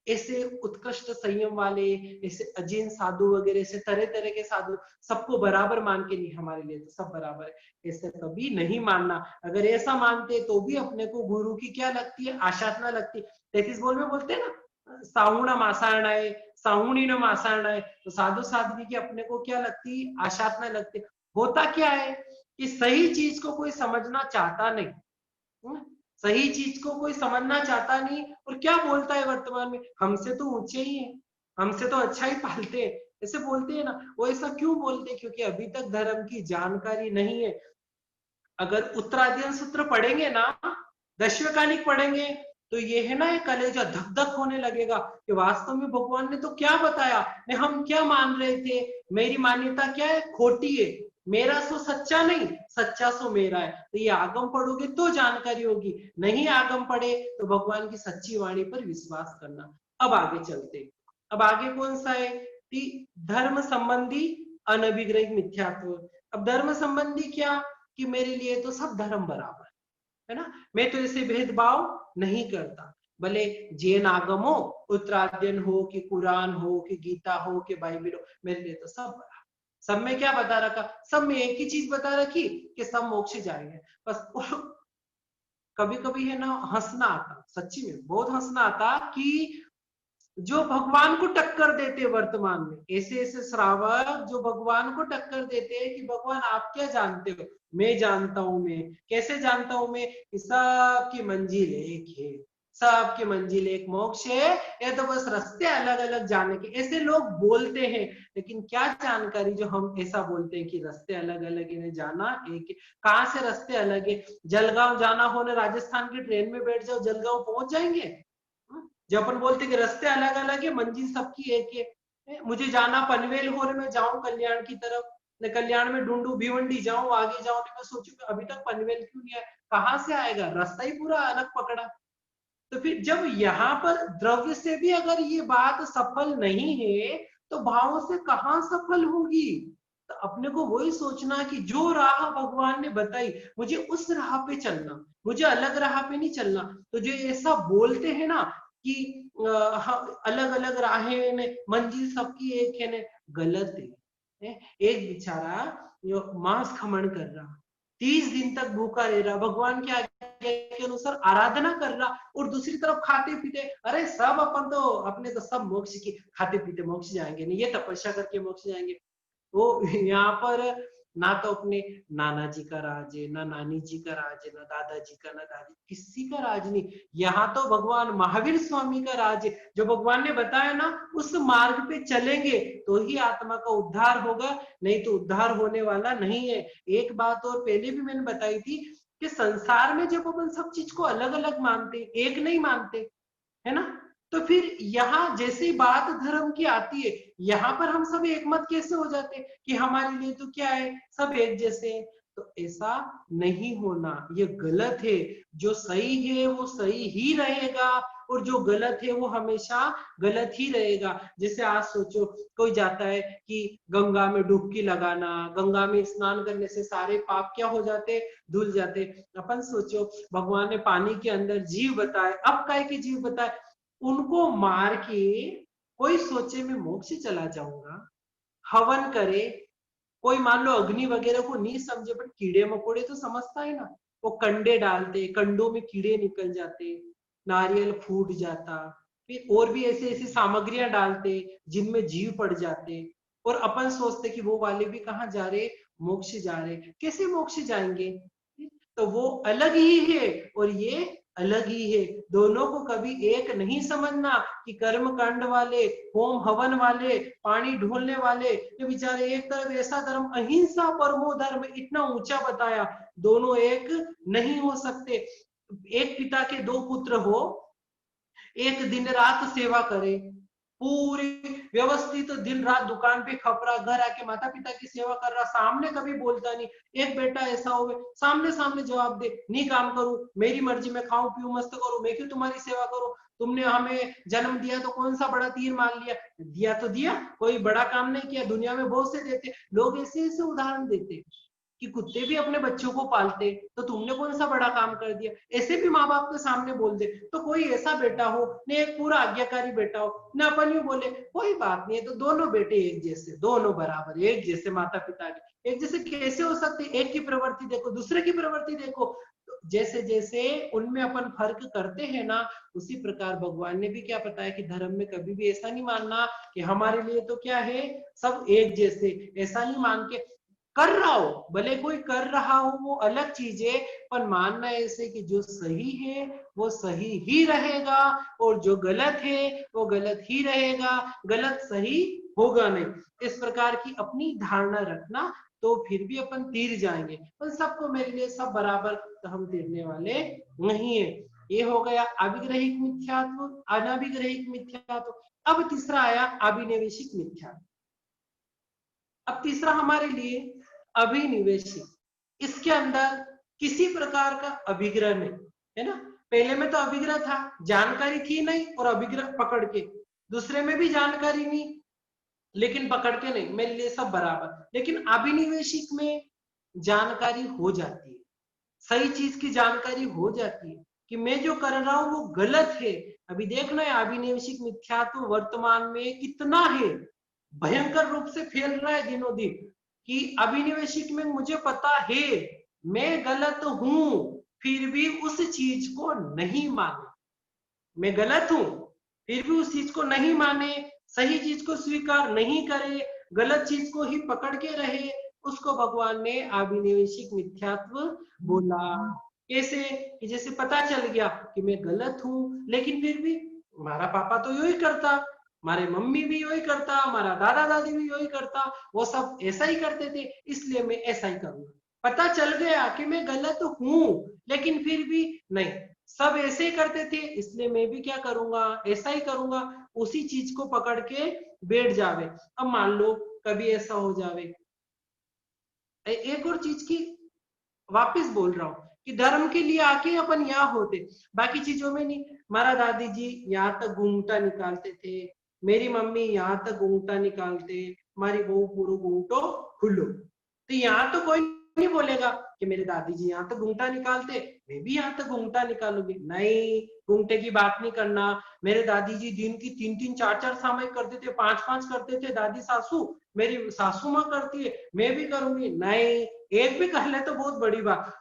ऐसे उत्कृष्ट संयम वाले, ऐसे अजीन साधु वगैरह, ऐसे तरह तरह के साधु सबको बराबर मान के, नहीं हमारे लिए तो सब बराबर है, ऐसे कभी नहीं मानना। अगर ऐसा मानते तो भी अपने को गुरु की क्या लगती है, आशातना लगती। 33 बोल में बोलते हैं ना, साहुणा मासाणा है, साहुणी न मासाणा है, तो साधु साध्वी की अपने को क्या लगती, आशातना लगती। होता क्या है कि सही चीज को कोई समझना चाहता नहीं, सही चीज को कोई समझना चाहता नहीं, और क्या बोलता है वर्तमान में, हमसे तो ऊंचे ही है, हमसे तो अच्छा ही पालते हैं, ऐसे बोलते हैं ना। वो ऐसा क्यों बोलते हैं, क्योंकि अभी तक धर्म की जानकारी नहीं है। अगर उत्तराध्ययन सूत्र पढ़ेंगे ना, दशवकालिक पढ़ेंगे, तो ये है ना, ये कलेजा धक धक होने लगेगा कि वास्तव में भगवान ने तो क्या बताया, ने हम क्या मान रहे थे, मेरी मान्यता क्या है, खोटी है, मेरा सो सच्चा नहीं, सच्चा सो मेरा है। तो ये आगम पढ़ोगे तो जानकारी होगी, नहीं आगम पढ़े तो भगवान की सच्ची वाणी पर विश्वास करना। अब आगे चलते, अब आगे कौन सा है कि धर्म संबंधी अनभिग्रहित मिथ्यात्व। अब धर्म संबंधी क्या, कि मेरे लिए तो सब धर्म बराबर है ना, मैं तो ऐसे भेदभाव नहीं करता, भले जैन आगम हो, उत्तराध्ययन हो, कि कुरान हो, कि गीता हो, कि बाइबल हो, मेरे लिए तो सब बराबर। सब में क्या बता रखा, सब में एक ही चीज बता रखी कि सब मोक्ष जाएंगे बस। कभी कभी है ना हंसना आता, सच्ची में बहुत हंसना आता कि जो भगवान को टक्कर देते वर्तमान में, ऐसे ऐसे श्रावक जो भगवान को टक्कर देते हैं कि भगवान आप क्या जानते हो, मैं जानता हूं, मैं कैसे जानता हूं, मैं कि सबकी मंजिल एक है, सबकी मंजिल एक मोक्ष है, ये तो बस रास्ते अलग अलग जाने के, ऐसे लोग बोलते हैं। लेकिन क्या जानकारी जो हम ऐसा बोलते हैं कि रास्ते अलग अलग इन्हें जाना एक, कहाँ से रास्ते अलग है, जलगांव जाना हो ना, राजस्थान की ट्रेन में बैठ जाओ, जलगांव पहुंच जाएंगे। जब अपन बोलते कि रास्ते अलग अलग है, मंजिल सबकी एक है, मुझे जाना पनवेल हो, मैं जाऊं कल्याण की तरफ, मैं कल्याण में ढूंढू भिवंडी जाऊं, आगे जाऊं, मैं सोचू अभी तक पनवेल क्यों नहीं आया, कहां से आएगा, रास्ता ही पूरा अलग पकड़ा। तो फिर जब यहाँ पर द्रव्य से भी अगर ये बात सफल नहीं है, तो भावों से कहां सफल होगी। तो अपने को वही सोचना कि जो राह भगवान ने बताई, मुझे उस राह पे चलना, मुझे अलग राह पे नहीं चलना। तो जो ऐसा बोलते हैं ना कि अलग अलग राहें ने, मंजिल सबकी एक है ने, गलत है। एक बेचारा जो मांस खमन कर रहा, 30 दिन तक भूखा रह रहा, भगवान के आज्ञा के अनुसार आराधना कर रहा, और दूसरी तरफ खाते पीते, अरे सब अपन तो अपने तो सब मोक्ष की, खाते पीते मोक्ष जाएंगे नहीं, ये तपस्या करके मोक्ष जाएंगे। वो यहाँ पर ना तो अपने नाना जी का राज है, ना नानी जी का राज है, ना दादाजी का, ना दादी, किसी का राज नहीं। यहाँ तो भगवान महावीर स्वामी का राज है। जो भगवान ने बताया ना, उस मार्ग पे चलेंगे तो ही आत्मा का उद्धार होगा, नहीं तो उद्धार होने वाला नहीं है। एक बात और पहले भी मैंने बताई थी कि संसार में जब अपन सब चीज को अलग अलग मानते, एक नहीं मानते, है ना, तो फिर यहाँ जैसी बात धर्म की आती है, यहाँ पर हम सब एक मत कैसे हो जाते कि हमारे लिए तो क्या है, सब एक जैसे हैं। तो ऐसा नहीं होना, ये गलत है। जो सही है वो सही ही रहेगा, और जो गलत है वो हमेशा गलत ही रहेगा। जैसे आज सोचो, कोई जाता है कि गंगा में डुबकी लगाना, गंगा में स्नान करने से सारे पाप क्या हो जाते, धुल जाते। अपन सोचो, भगवान ने पानी के अंदर जीव बताए, अब काय के जीव बताए, उनको मार के कोई सोचे मैं मोक्ष चला जाऊंगा, हवन करे। कोई मान लो अग्नि वगैरह को नहीं समझे, पर कीड़े मकोड़े तो समझता है ना, वो कंडे डालते, कंडों में कीड़े निकल जाते, नारियल फूट जाता, फिर और भी ऐसे ऐसी सामग्रियां डालते जिनमें जीव पड़ जाते, और अपन सोचते कि वो वाले भी कहाँ जा रहे, मोक्ष जा रहे। कैसे मोक्ष जाएंगे? तो वो अलग ही है और ये अलग ही है। दोनों को कभी एक नहीं समझना कि कर्म कांड वाले, होम हवन वाले, पानी ढोलने वाले, ये बेचारे एक तरफ ऐसा धर्म अहिंसा परमो धर्म इतना ऊंचा बताया, दोनों एक नहीं हो सकते। एक पिता के दो पुत्र हो, एक दिन रात सेवा करे, पूरी व्यवस्थित दिन रात दुकान पे खपरा, घर आके माता पिता की सेवा कर रहा, सामने कभी बोलता नहीं। एक बेटा ऐसा हो सामने सामने जवाब दे, नहीं काम करूं, मेरी मर्जी, मैं खाऊं पीऊं मस्त करूं, मैं क्यों तुम्हारी सेवा करूं, तुमने हमें जन्म दिया तो कौन सा बड़ा तीर मान लिया, दिया तो दिया, कोई बड़ा काम नहीं किया। दुनिया में बहुत से देते लोग, ऐसे ऐसे उदाहरण देते कि कुत्ते भी अपने बच्चों को पालते, तो तुमने कौन सा बड़ा काम कर दिया, ऐसे भी माँ बाप के सामने बोल दे। तो कोई ऐसा बेटा हो न एक पूरा आज्ञाकारी बेटा हो, न अपन यूं बोले कोई बात नहीं है, तो दोनों बेटे एक जैसे, दोनों बराबर एक जैसे, माता पिता के एक जैसे कैसे हो सकते? एक की प्रवृत्ति देखो, दूसरे की प्रवृत्ति देखो। तो जैसे जैसे उनमें अपन फर्क करते हैं ना, उसी प्रकार भगवान ने भी क्या बताया कि धर्म में कभी भी ऐसा नहीं मानना कि हमारे लिए तो क्या है, सब एक जैसे, ऐसा नहीं मान के। कर रहा हो, भले कोई कर रहा हो वो अलग चीज है, पर मानना ऐसे कि जो सही है वो सही ही रहेगा, और जो गलत है वो गलत ही रहेगा, गलत सही होगा नहीं। इस प्रकार की अपनी धारणा रखना, तो फिर भी अपन तीर जाएंगे। पर सबको मेरे लिए सब बराबर, तो हम तीरने वाले नहीं है। ये हो गया अभिग्रहिक मिथ्यात्व, अनाभिग्रहिक मिथ्यात्व। अब तीसरा आया अभिनिवेशिक मिथ्यात्व। अब तीसरा हमारे लिए अभिनिवेशिक। इसके अंदर किसी प्रकार का अभिग्रह नहीं है ना। पहले में तो अभिग्रह था, जानकारी थी नहीं और अभिग्रह पकड़ के, दूसरे में भी जानकारी नहीं लेकिन पकड़ के नहीं, मेरे लिए सब बराबर। लेकिन अभिनिवेशिक में जानकारी हो जाती है, सही चीज की जानकारी हो जाती है कि मैं जो कर रहा हूं वो गलत है। अभी देखना है अभिनिवेशिक मिथ्यात्व वर्तमान में कितना है, भयंकर रूप से फैल रहा है दिनों दिन, कि अभिनिवेशिक में मुझे पता है मैं गलत हूं, फिर भी उस चीज को नहीं माने। मैं गलत हूं फिर भी उस चीज को नहीं माने, सही चीज को स्वीकार नहीं करे, गलत चीज को ही पकड़ के रहे, उसको भगवान ने अभिनिवेशिक मिथ्यात्व बोला। कैसे? कि जैसे पता चल गया कि मैं गलत हूं, लेकिन फिर भी हमारा पापा तो यही करता, हमारे मम्मी भी यही करता, हमारा दादा दादी भी यही करता, वो सब ऐसा ही करते थे, इसलिए मैं ऐसा ही करूंगा। पता चल गया कि मैं गलत हूं, लेकिन फिर भी नहीं, सब ऐसे ही करते थे इसलिए मैं भी क्या करूंगा, ऐसा ही करूंगा, उसी चीज को पकड़ के बैठ जावे। अब मान लो कभी ऐसा हो जावे, एक और चीज की वापस बोल रहा हूँ कि धर्म के लिए आके अपन यहाँ होते, बाकी चीजों में नहीं। हमारा दादी जी यहाँ तक घूंघटा निकालते थे, मेरी मम्मी यहाँ तक घूंघटा निकालते, हमारी बहू पूरा घूंघटो खुलो, तो यहाँ तो कोई नहीं बोलेगा कि मेरे दादी जी यहाँ तक घूंघटा निकालते, मैं भी यहाँ तक घूंघटा निकालूंगी। नहीं, घूंघटे की बात नहीं करना। मेरे दादी जी दिन की 3-3 4-4 सामयिक करते थे, 5-5 करते थे दादी सासू, मेरी सासू माँ करती है मैं भी करूंगी। नहीं, एक भी कर ले तो बहुत बड़ी बात।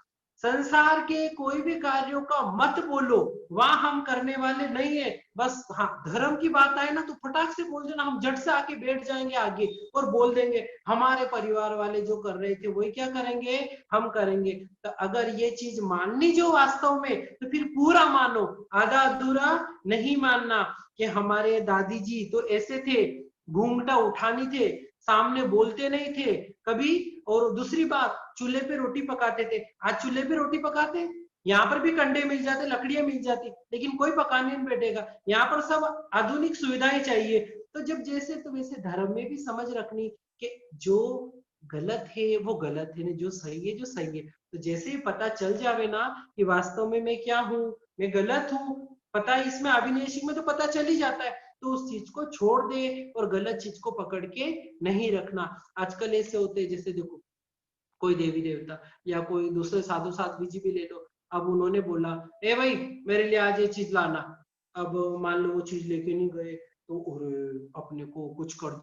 संसार के कोई भी कार्यों का मत बोलो, वहां हम करने वाले नहीं है। बस हाँ, धर्म की बात आए ना तो फटाक से बोल देना, हम झट से आके बैठ जाएंगे आगे और बोल देंगे हमारे परिवार वाले जो कर रहे थे वही क्या करेंगे, हम करेंगे। तो अगर ये चीज माननी जो वास्तव में, तो फिर पूरा मानो, आधा अधूरा नहीं मानना। कि हमारे दादी जी तो ऐसे थे, घूंघटा उठानी थे, सामने बोलते नहीं थे कभी। और दूसरी बात, चूल्हे पे रोटी पकाते थे। आज चूल्हे पे रोटी पकाते, यहाँ पर भी कंडे मिल जाते, लकड़ियां मिल जाती, लेकिन कोई पकाने नहीं बैठेगा। यहाँ पर सब आधुनिक सुविधाएं चाहिए। तो जब जैसे तो वैसे धर्म में भी समझ रखनी कि जो गलत है वो गलत है, जो सही है जो सही है। तो जैसे ही पता चल जावे ना कि वास्तव में मैं क्या हूँ, मैं गलत हूँ, पता है इसमें अभिनयशिक में तो पता चल ही जाता है, तो उस चीज को छोड़ दे और गलत चीज को पकड़ के नहीं रखना। आजकल ऐसे होते हैं, जैसे देखो कोई देवी देवता या कोई दूसरे साधु साध्वी जी भी ले लो, अब उन्होंने बोला ए भाई मेरे लिए आज ये चीज लाना, अब मान लो वो चीज लेके नहीं गए तो अपने को कुछ कर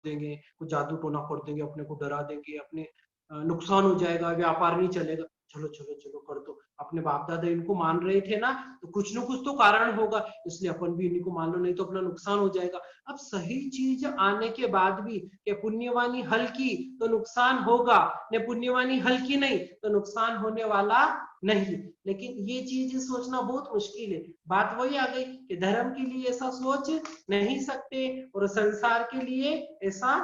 देंगे, कुछ जादू टोना कर देंगे, अपने को डरा देंगे, अपने नुकसान हो जाएगा, व्यापार नहीं चलेगा। चलो चलो चलो कर दो, अपने बाप दादा इनको मान रहे थे ना, तो कुछ ना कुछ तो कारण होगा, इसलिए अपन भी इन्हीं को मान लो, नहीं तो अपना नुकसान हो जाएगा। अब सही चीज आने के बाद भी कि पुण्यवानी हल्की तो नुकसान होगा, ने पुण्यवानी हल्की नहीं तो नुकसान होने वाला नहीं। लेकिन ये चीज सोचना बहुत मुश्किल है। बात वही आ गई कि धर्म के लिए ऐसा सोच नहीं सकते और संसार के लिए ऐसा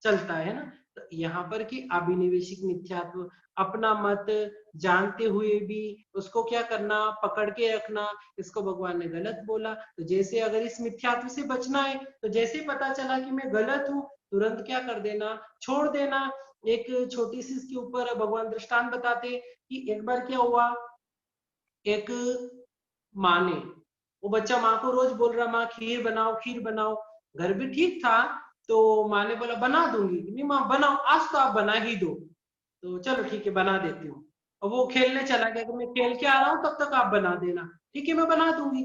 चलता है ना। तो यहाँ पर कि अभिनिवेशिक मिथ्यात्व, अपना मत जानते हुए भी उसको क्या करना, पकड़ के रखना, इसको भगवान ने गलत बोला। तो जैसे अगर इस मिथ्यात्व से बचना है, तो जैसे पता चला कि मैं गलत हूँ, तुरंत क्या कर देना, छोड़ देना। एक छोटी सी इसके ऊपर भगवान दृष्टांत बताते कि एक बार क्या हुआ, एक माँ ने, वो बच्चा माँ को रोज बोल रहा माँ खीर बनाओ खीर बनाओ, घर भी ठीक था। तो माँ ने बोला बना दूंगी, नहीं माँ बनाओ, आज तो आप बना ही दो। तो चलो ठीक है बना देती हूँ। और वो खेलने चला गया कि मैं खेल के आ रहा हूँ तब तक आप बना देना, ठीक है मैं बना दूंगी।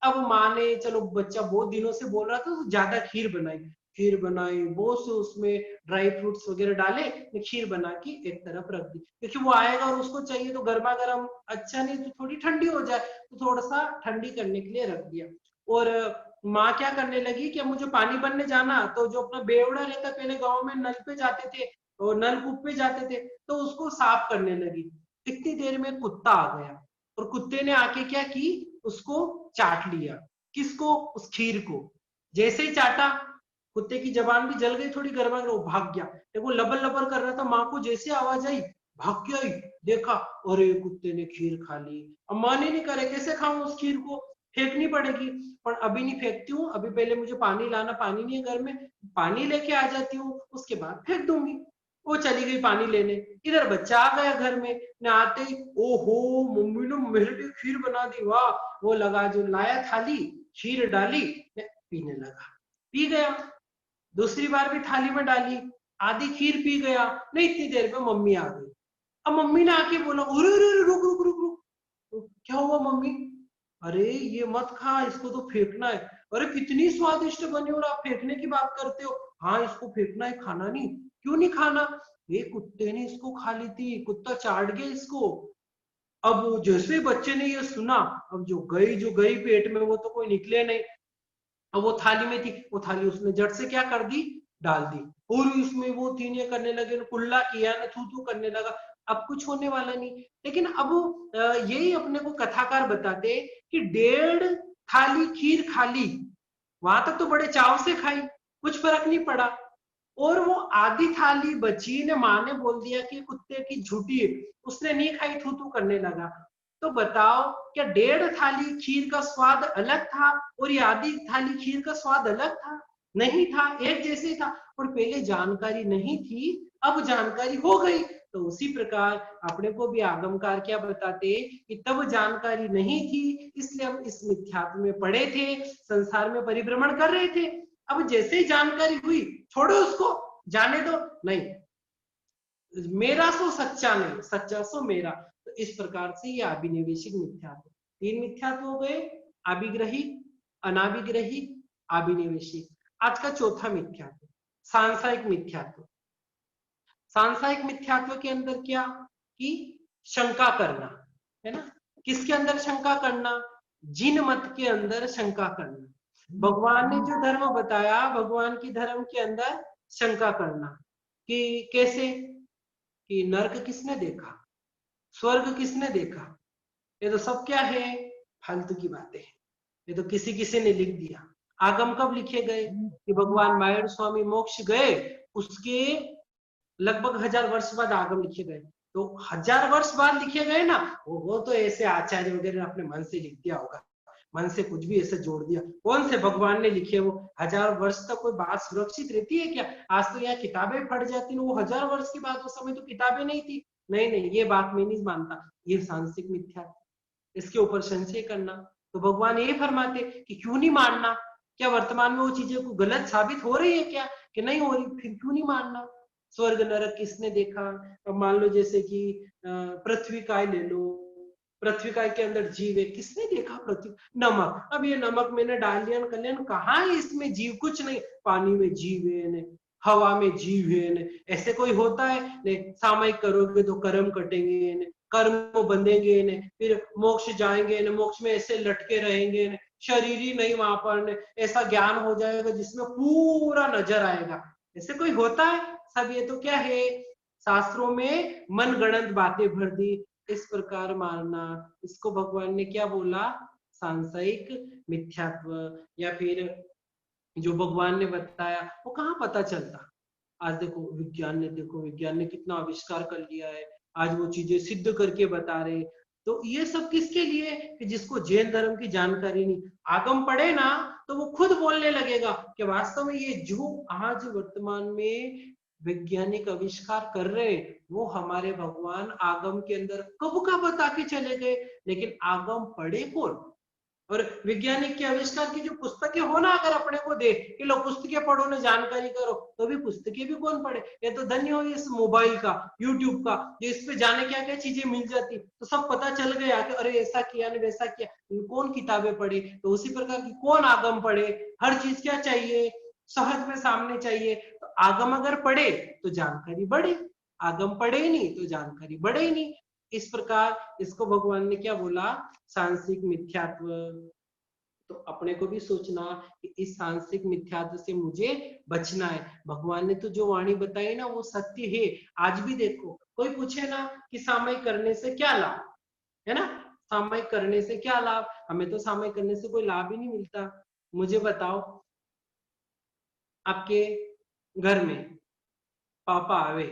अब माँ ने, चलो बच्चा बहुत दिनों से बोल रहा था तो ज्यादा खीर बनाई, खीर बनाई बहुत से, उसमें ड्राई फ्रूट्स वगैरह डाले, खीर बना के एक तरफ रख दी, क्योंकि वो आएगा और उसको चाहिए तो गर्मा गर्म, अच्छा नहीं तो थोड़ी ठंडी हो जाए, तो थोड़ा सा ठंडी करने के लिए रख दिया। और माँ क्या करने लगी कि मुझे पानी भरने जाना, तो जो अपना बेवड़ा रहता, पहले गांव में नल पे जाते थे और नलकूप पे जाते थे, तो उसको साफ करने लगी। इतनी देर में कुत्ता आ गया और कुत्ते ने आके क्या की, उसको चाट लिया। किसको, उस खीर को। जैसे ही चाटा, कुत्ते की जबान भी जल गई थोड़ी, गर्मा गर्म, भाग गया। देखो लबर लबर कर रहा था, माँ को जैसे आवाज आई भाग के आई, देखा अरे कुत्ते ने खीर खा ली। अब मन ही नहीं करे कैसे खाऊं उस खीर को, फेंकनी पड़ेगी। पर अभी नहीं फेंकती हूँ, अभी पहले मुझे पानी लाना, पानी नहीं है घर में, पानी लेके आ जाती हूँ, उसके बाद फेंक दूंगी। वो चली गई पानी लेने, इधर बच्चा आ गया घर में, न आते ही ओहो मम्मी ने मेरे लिए खीर बना दी, वाह। वो लगा जो लाया थाली, खीर डाली, पीने लगा, पी गया। दूसरी बार भी थाली में डाली, आधी खीर पी गया। नहीं इतनी देर में मम्मी आ गई। अब मम्मी ने आके बोला अरे अरे अरे, रुक रुक रुक रुक, तो क्या हुआ मम्मी, अरे ये मत खा, इसको तो फेंकना है। अरे कितनी स्वादिष्ट बनी और आप फेंकने की बात करते हो। हाँ इसको फेंकना है, खाना नहीं। क्यों नहीं खाना, ये कुत्ते ने इसको खा ली थी, कुत्ता चाट गया इसको। अब जैसे बच्चे ने ये सुना, अब जो गई पेट में वो तो कोई निकले नहीं। अब वो थाली में थी, वो थाली उसने जट से क्या कर दी, डाल दी। और उसमें वो तीने करने लगे, कुल्ला किया ना, थू थू करने लगा। अब कुछ होने वाला नहीं। लेकिन अब यही अपने को कथाकार बताते कि 1.5 थाली खीर खा ली, वहां तक तो बड़े चाव से खाई, कुछ फर्क नहीं पड़ा। और वो आधी थाली बची ने माँ ने बोल दिया कि कुत्ते की झूठी, उसने नहीं खाई, थू थू करने लगा। तो बताओ, क्या 1.5 थाली खीर का स्वाद अलग था और ये आधी थाली खीर का स्वाद अलग था? नहीं था, एक जैसे था। और पहले जानकारी नहीं थी, अब जानकारी हो गई। तो उसी प्रकार अपने को भी आगमकार क्या बताते कि तब जानकारी नहीं थी, इसलिए हम इस मिथ्यात्व में पड़े थे, संसार में परिभ्रमण कर रहे थे। अब जैसे ही जानकारी हुई, छोड़ो उसको, जाने दो, नहीं मेरा सो सच्चा नहीं, सच्चा सो मेरा। तो इस प्रकार से ये अभिनिवेशिक मिथ्यात्व, 3 मिथ्यात्व हो गए, अभिग्रही, अनाभिग्रही, अभिनिवेशिक। आज का चौथा मिथ्यात्व, सांसारिक मिथ्यात्व। सांसारिक मिथ्यात्व के अंदर क्या कि शंका करना, है ना। किसके अंदर शंका करना? जिन मत के अंदर शंका करना। भगवान ने जो धर्म बताया, भगवान की धर्म के अंदर शंका करना कि कैसे, कि नर्क किसने देखा, स्वर्ग किसने देखा, ये तो सब क्या है, फालतू की बातें हैं, ये तो किसी किसी ने लिख दिया। आगम कब लिखे गए? कि भगवान मायूर स्वामी मोक्ष गए, उसके लगभग 1000 वर्ष बाद आगम लिखे गए। तो 1000 वर्ष बाद लिखे गए ना, वो तो ऐसे आचार्य वगैरह ने अपने मन से लिख दिया होगा, मन से कुछ भी ऐसे जोड़ दिया। कौन से भगवान ने लिखे? वो 1000 वर्ष तक कोई बात सुरक्षित रहती है क्या? आज तो यहाँ किताबें फट जाती है, वो 1000 वर्ष की बात, उस समय तो किताबें नहीं थी। नहीं नहीं, ये बात मैं नहीं मानता, ये सांसिक मिथ्या, इसके ऊपर संशय करना। तो भगवान ये फरमाते कि क्यों नहीं मानना, क्या वर्तमान में वो चीजें को गलत साबित हो रही है क्या, कि नहीं हो रही, फिर क्यों नहीं मानना। स्वर्ग नरक किसने देखा? अब मान लो जैसे कि पृथ्वी काय ले लो, पृथ्वी काय के अंदर जीव है, किसने देखा पृथ्वी? नमक, अब ये नमक मैंने डाल दिया, कल्याण कहाँ है इसमें जीव? कुछ नहीं, पानी में जीव है ने, हवा में जीव है ने, ऐसे कोई होता है? नहीं, सामयिक करोगे तो कर्म कटेंगे ने, कर्म बंधेंगे ने, फिर मोक्ष जाएंगे ने, मोक्ष में ऐसे लटके रहेंगे ने, शरीर ही नहीं वहां पर ने, ऐसा ज्ञान हो जाएगा जिसमें पूरा नजर आएगा, ऐसे कोई होता है? सब ये तो क्या है, शास्त्रों में मन गणत बातें भर दी, इस प्रकार मानना, इसको भगवान ने क्या बोला? सांसारिक मिथ्यात्व। या फिर जो भगवान ने बताया वो कहाँ पता चलता? आज देखो विज्ञान ने, देखो विज्ञान ने कितना आविष्कार कर लिया है, आज वो चीजें सिद्ध करके बता रहे। तो ये सब किसके लिए? कि जिसको जैन धर्म की जानकारी नहीं, आगम पढ़े ना तो वो खुद बोलने लगेगा कि वास्तव में ये जो आज वर्तमान में वैज्ञानिक आविष्कार कर रहे हैं, वो हमारे भगवान आगम के अंदर कब का बता के चले गए। लेकिन आगम पढ़े कौन? और वैज्ञानिक के आविष्कार की जो पुस्तकें हो ना, अगर अपने को दे कि लो पुस्तकें पढ़ो ना, जानकारी करो, तो भी पुस्तकें भी कौन पढ़े? ये तो धन्य हो इस मोबाइल का, यूट्यूब का, जो इस पे जाने क्या क्या चीजें मिल जाती, तो सब पता चल गया कि अरे ऐसा किया ने वैसा किया। कौन किताबें पढ़े? तो उसी प्रकार की कौन आगम पढ़े? हर चीज क्या चाहिए? सहज में सामने चाहिए। तो आगम अगर पढ़े तो जानकारी बढ़े, आगम पढ़े ही नहीं तो जानकारी बढ़े ही नहीं। इस प्रकार इसको भगवान ने क्या बोला? सांसिक मिथ्यात्व। तो अपने को भी सोचना कि इस सांसिक मिथ्यात्व से मुझे बचना है। भगवान ने तो जो वाणी बताई ना वो सत्य है। आज भी देखो कोई पूछे ना कि सामयिक करने से क्या लाभ, है ना, सामयिक करने से क्या लाभ? हमें तो सामयिक करने से कोई लाभ ही नहीं मिलता। मुझे बताओ, आपके घर में पापा आवे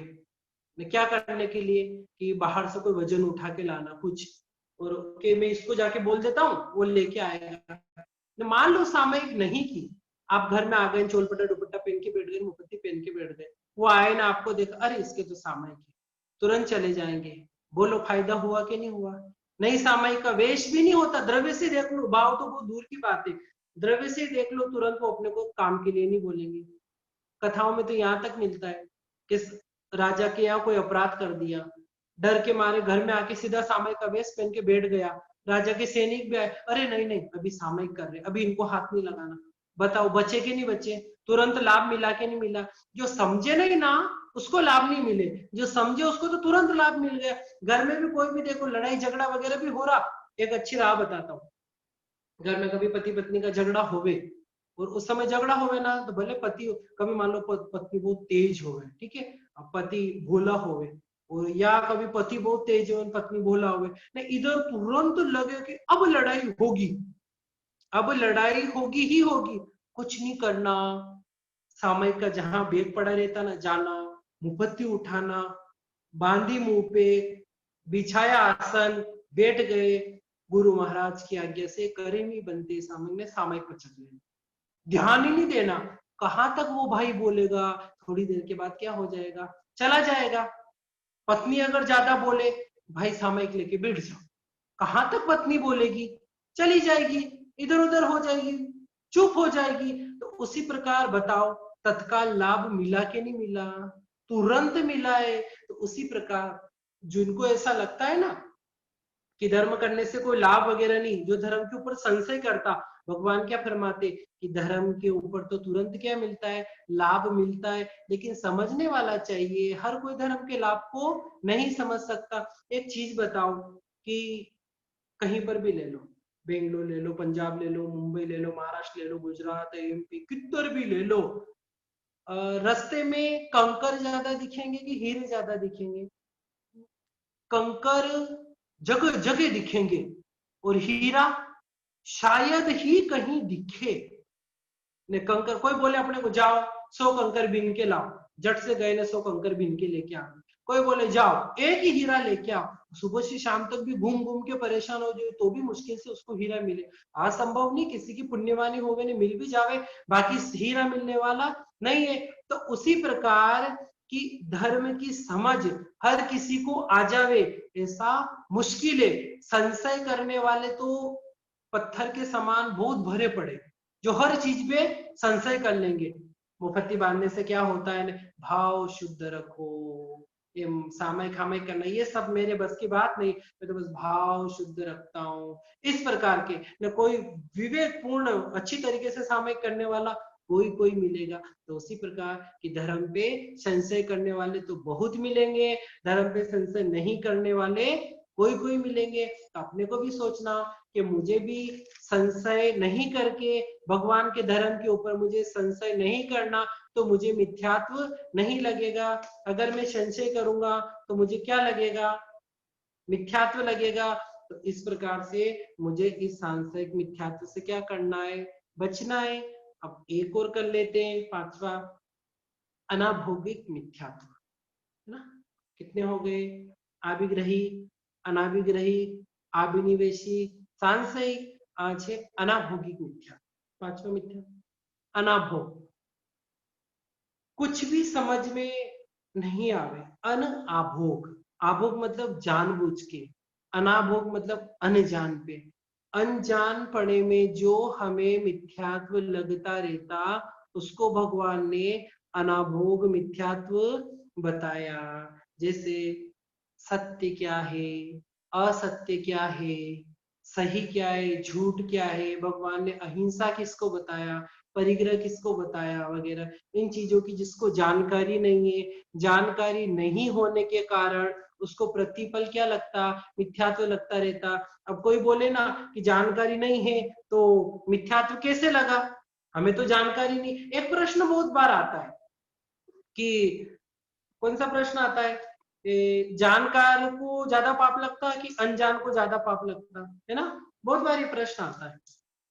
क्या करने के लिए? कि बाहर से कोई वजन उठा के लाना कुछ, और कि मैं इसको जाके बोल देता हूँ वो लेके आएगा। मान लो सामयिक नहीं की, आप घर में आ गए, चोलपटा दुपट्टा पहन के बैठ गए, मुपत्ती पहन के बैठ गए, वो आए ना आपको देखा, अरे इसके तो सामयिक है, तुरंत चले जाएंगे। बोलो फायदा हुआ कि नहीं हुआ? नहीं, सामयिक का वेश भी नहीं होता, द्रव्य से देख लो, भाव तो बहुत दूर की बात है, द्रव्य से देख लो तुरंत वो अपने को काम के लिए नहीं बोलेंगे। कथाओं में तो यहाँ तक मिलता है कि राजा के यहाँ कोई अपराध कर दिया, डर के मारे घर में आके सीधा सामयिक का वेश पहन के बैठ गया, राजा के सैनिक भी आए, अरे नहीं नहीं अभी सामयिक कर रहे, अभी इनको हाथ नहीं लगाना। बताओ बचे के नहीं बचे? तुरंत लाभ मिला के नहीं मिला? जो समझे नहीं ना उसको लाभ नहीं मिले, जो समझे उसको तो तुरंत लाभ मिल गया। घर में भी कोई भी देखो लड़ाई झगड़ा वगैरह भी हो रहा, एक अच्छी राह बताता हूँ। घर में कभी पति पत्नी का झगड़ा होवे, और उस समय झगड़ा होवे ना तो भले पति, कभी मान लो पत्नी बहुत तेज होवे, ठीक है, अब पति भोला होवे, और या कभी पति बहुत तेज हो पत्नी भोला होवे, नहीं इधर तुरंत लगे कि अब लड़ाई होगी, अब लड़ाई होगी ही होगी। कुछ नहीं करना, सामयिक का जहां बेग पड़ा रहता ना जाना, मुपत्ती उठाना, बांधी मुंह पे, बिछाया आसन, बैठ गए, गुरु महाराज की आज्ञा से करेमी बनते सामयिक ने सामयिक पर चल लेना, ध्यान ही नहीं देना। कहां तक वो भाई बोलेगा, थोड़ी देर के बाद क्या हो जाएगा, चला जाएगा। पत्नी अगर ज्यादा बोले, भाई सामयिक लेके बैठ जाओ, कहां तक पत्नी बोलेगी, चली जाएगी, इधर उधर हो जाएगी, चुप हो जाएगी। तो उसी प्रकार बताओ तत्काल लाभ मिला कि नहीं मिला? तुरंत मिला है। तो उसी प्रकार जिनको ऐसा लगता है ना कि धर्म करने से कोई लाभ वगैरह नहीं, जो धर्म के ऊपर संशय करता, भगवान क्या फरमाते कि धर्म के ऊपर तो तुरंत क्या मिलता है, लाभ मिलता है, लेकिन समझने वाला चाहिए। हर कोई धर्म के लाभ को नहीं समझ सकता। एक चीज बताओ कि कहीं पर भी ले लो, बेंगलोर ले लो, पंजाब ले लो, मुंबई ले लो, महाराष्ट्र ले लो, गुजरात, एमपी, किधर भी ले लो, रास्ते में कंकर ज्यादा दिखेंगे कि हीरे ज्यादा दिखेंगे? कंकर जगह जगह दिखेंगे और हीरा शायद ही कहीं दिखे। ने कंकर, कोई बोले अपने को जाओ 100 कंकर बीन के लाओ, जट से गए ना 100 कंकर बीन के लेके आ। कोई बोले जाओ एक ही हीरा लेके आओ, सुबह से शाम तक भी घूम घूम के परेशान हो जाए तो भी मुश्किल से उसको हीरा मिले। असंभव नहीं, किसी की पुण्यवानी हो गई मिल भी जावे, बाकी हीरा मिलने वाला नहीं है। तो उसी प्रकार की धर्म की समझ हर किसी को आ जावे ऐसा मुश्किल है। संशय करने वाले तो पत्थर के समान बहुत भरे पड़े, जो हर चीज पे संशय कर लेंगे। मुफत्ती बांधने से क्या होता है, भाव शुद्ध रखो, ये सामयिक खामयिक करना ये सब मेरे बस की बात नहीं, मैं तो बस भाव शुद्ध रखता हूँ। इस प्रकार के न कोई विवेक पूर्ण अच्छी तरीके से सामयिक करने वाला कोई कोई मिलेगा। तो उसी प्रकार की धर्म पे संशय करने वाले तो बहुत मिलेंगे, धर्म पे संशय नहीं करने वाले कोई कोई मिलेंगे। तो अपने को भी सोचना कि मुझे भी संशय नहीं करके भगवान के धर्म के ऊपर मुझे संशय नहीं करना, तो मुझे मिथ्यात्व नहीं लगेगा। अगर मैं संशय करूंगा तो मुझे क्या लगेगा, मिथ्यात्व लगेगा। तो इस प्रकार से मुझे इस सांसारिक मिथ्यात्व से क्या करना है, बचना है। अब एक और कर लेते हैं, पांचवा, अनाभोगिक मिथ्यात्व, है ना। कितने हो गए, आविग्रही, अनाविग्रही, अभिनिवेशी, सांशयिक, आज है अनाभोगिक मिथ्या। पांचवा मिथ्या अनाभोग, कुछ भी समझ में नहीं आवे। अन आभोग, आभोग मतलब जानबूझ के, अनाभोग मतलब अनजान पे, अनजान पड़े में जो हमें मिथ्यात्व लगता रहता उसको भगवान ने अनाभोग मिथ्यात्व बताया। जैसे सत्य क्या है, असत्य क्या है, सही क्या है, झूठ क्या है, भगवान ने अहिंसा किसको बताया, परिग्रह किसको बताया वगैरह। इन चीजों की जिसको जानकारी नहीं है, जानकारी नहीं होने के कारण उसको प्रतिपल क्या लगता, मिथ्यात्व लगता रहता। अब कोई बोले ना कि जानकारी नहीं है तो मिथ्यात्व कैसे लगा, हमें तो जानकारी नहीं। एक प्रश्न बहुत बार आता है कि, कौन सा प्रश्न आता है, जानकार को ज्यादा पाप लगता है कि अनजान को ज्यादा पाप लगता है ना। बहुत बार ये प्रश्न आता है।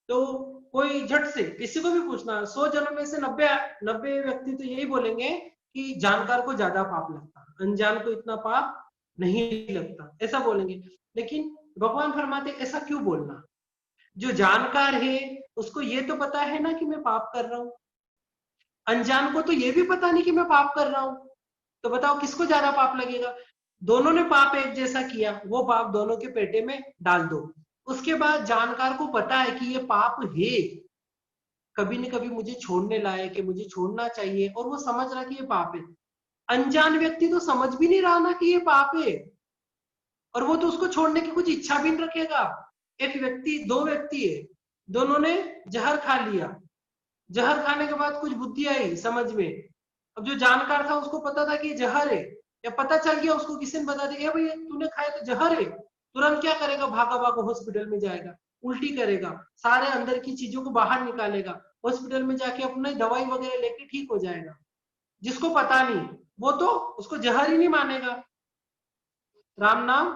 तो कोई झट से किसी को भी पूछना, 100 जनों में से 90 व्यक्ति तो यही बोलेंगे कि जानकार को ज्यादा पाप लगता, अनजान को इतना पाप नहीं लगता, ऐसा बोलेंगे। लेकिन भगवान फरमाते ऐसा क्यों बोलना, जो जानकार है उसको ये तो पता है ना कि मैं पाप कर रहा हूं, अनजान को तो ये भी पता नहीं कि मैं पाप कर रहा हूं। तो बताओ किसको ज्यादा पाप लगेगा। दोनों ने पाप एक जैसा किया, वो पाप दोनों के पेटे में डाल दो। उसके बाद जानकार को पता है कि ये पाप है, कभी न कभी मुझे छोड़ने लायक है, मुझे छोड़ना चाहिए, और वो समझ रहा कि ये पाप है। अनजान व्यक्ति तो समझ भी नहीं रहा ना कि ये पाप है, और वो तो उसको छोड़ने की कुछ इच्छा भी नहीं रखेगा। एक व्यक्ति, दो व्यक्ति है, दोनों ने जहर खा लिया, जहर खाने के बाद कुछ बुद्धि आई समझ में। अब जो जानकार था उसको पता था कि जहर है, या पता चल गया उसको, किसी ने बता दिया भाई तूने खाया तो जहर है, तुरंत क्या करेगा, भागा भागा हॉस्पिटल में जाएगा, उल्टी करेगा, सारे अंदर की चीजों को बाहर निकालेगा, हॉस्पिटल में जाके अपने दवाई वगैरह लेके ठीक हो जाएगा। जिसको पता नहीं वो तो उसको जहर ही नहीं मानेगा, राम नाम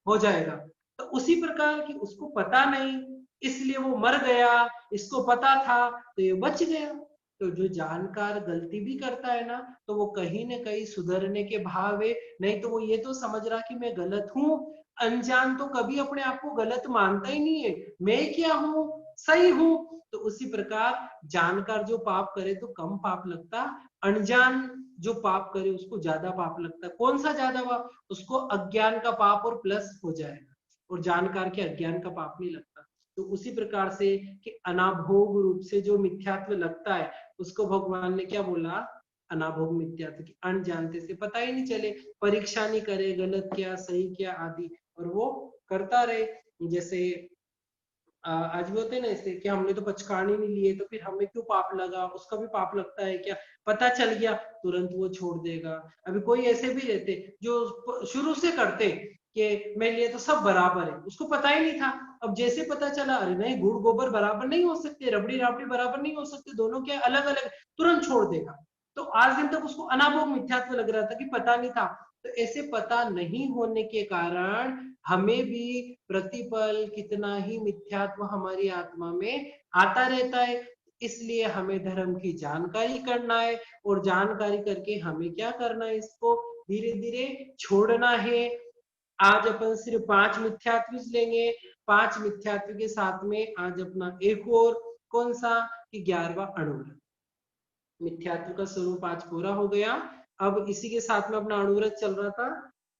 हो जाएगा। तो उसी प्रकार की उसको पता नहीं, इसलिए वो मर गया, इसको पता था तो ये बच गया। तो जो जानकार गलती भी करता है ना, तो वो कहीं ना कहीं सुधरने के भाव है, नहीं तो वो ये तो समझ रहा कि मैं गलत हूं। अनजान तो कभी अपने आप को गलत मानता ही नहीं है, मैं क्या हूं, सही हूं। तो उसी प्रकार जानकार जो पाप करे तो कम पाप लगता, अनजान जो पाप करे उसको ज्यादा पाप लगता। कौन सा ज्यादा पाप, उसको अज्ञान का पाप और प्लस हो जाएगा, और जानकार के अज्ञान का पाप नहीं लगता। तो उसी प्रकार से कि अनाभोग रूप से जो मिथ्यात्व लगता है उसको भगवान ने क्या बोला, अनाभोग मिथ्यात्व की, अनजानते से पता ही नहीं चले, परीक्षा नहीं करे गलत क्या सही क्या आदि, और वो करता रहे। जैसे आज भी होते हैं ना ऐसे कि हमने तो पचकानी नहीं लिए तो फिर हमें क्यों पाप लगा, उसका भी पाप लगता है क्या, पता चल गया तुरंत वो छोड़ देगा। अभी कोई ऐसे भी रहते जो शुरू से करते कि मेरे लिए तो सब बराबर है, उसको पता ही नहीं था, अब जैसे पता चला अरे नहीं गुड़ गोबर बराबर नहीं हो सकते, रबड़ी राबड़ी बराबर नहीं हो सकते, दोनों क्या अलग अलग, तुरंत छोड़ देगा। तो आज दिन तक उसको अनाभोग मिथ्यात्व लग रहा था कि पता नहीं था। तो ऐसे पता नहीं होने के कारण हमें भी प्रतिपल कितना ही मिथ्यात्व हमारी आत्मा में आता रहता है। इसलिए हमें धर्म की जानकारी करना है, और जानकारी करके हमें क्या करना है, इसको धीरे धीरे छोड़ना है। आज अपन सिर्फ 5 मिथ्यात्व लेंगे, 5 मिथ्यात्व के साथ में आज अपना एक और कौन सा कि 11वां अणुव्रत। मिथ्यात्व का स्वरूप आज पूरा हो गया। अब इसी के साथ में अपना अणुव्रत चल रहा था,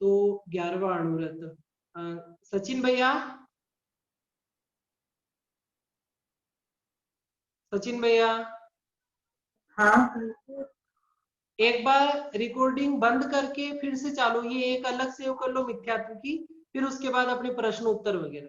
तो 11वां अणुव्रत सचिन भैया, सचिन भैया हाँ एक बार रिकॉर्डिंग बंद करके फिर से चालू, ये एक अलग सेव कर लो मिथ्यात्व की, फिर उसके बाद अपने प्रश्न उत्तर वगैरह।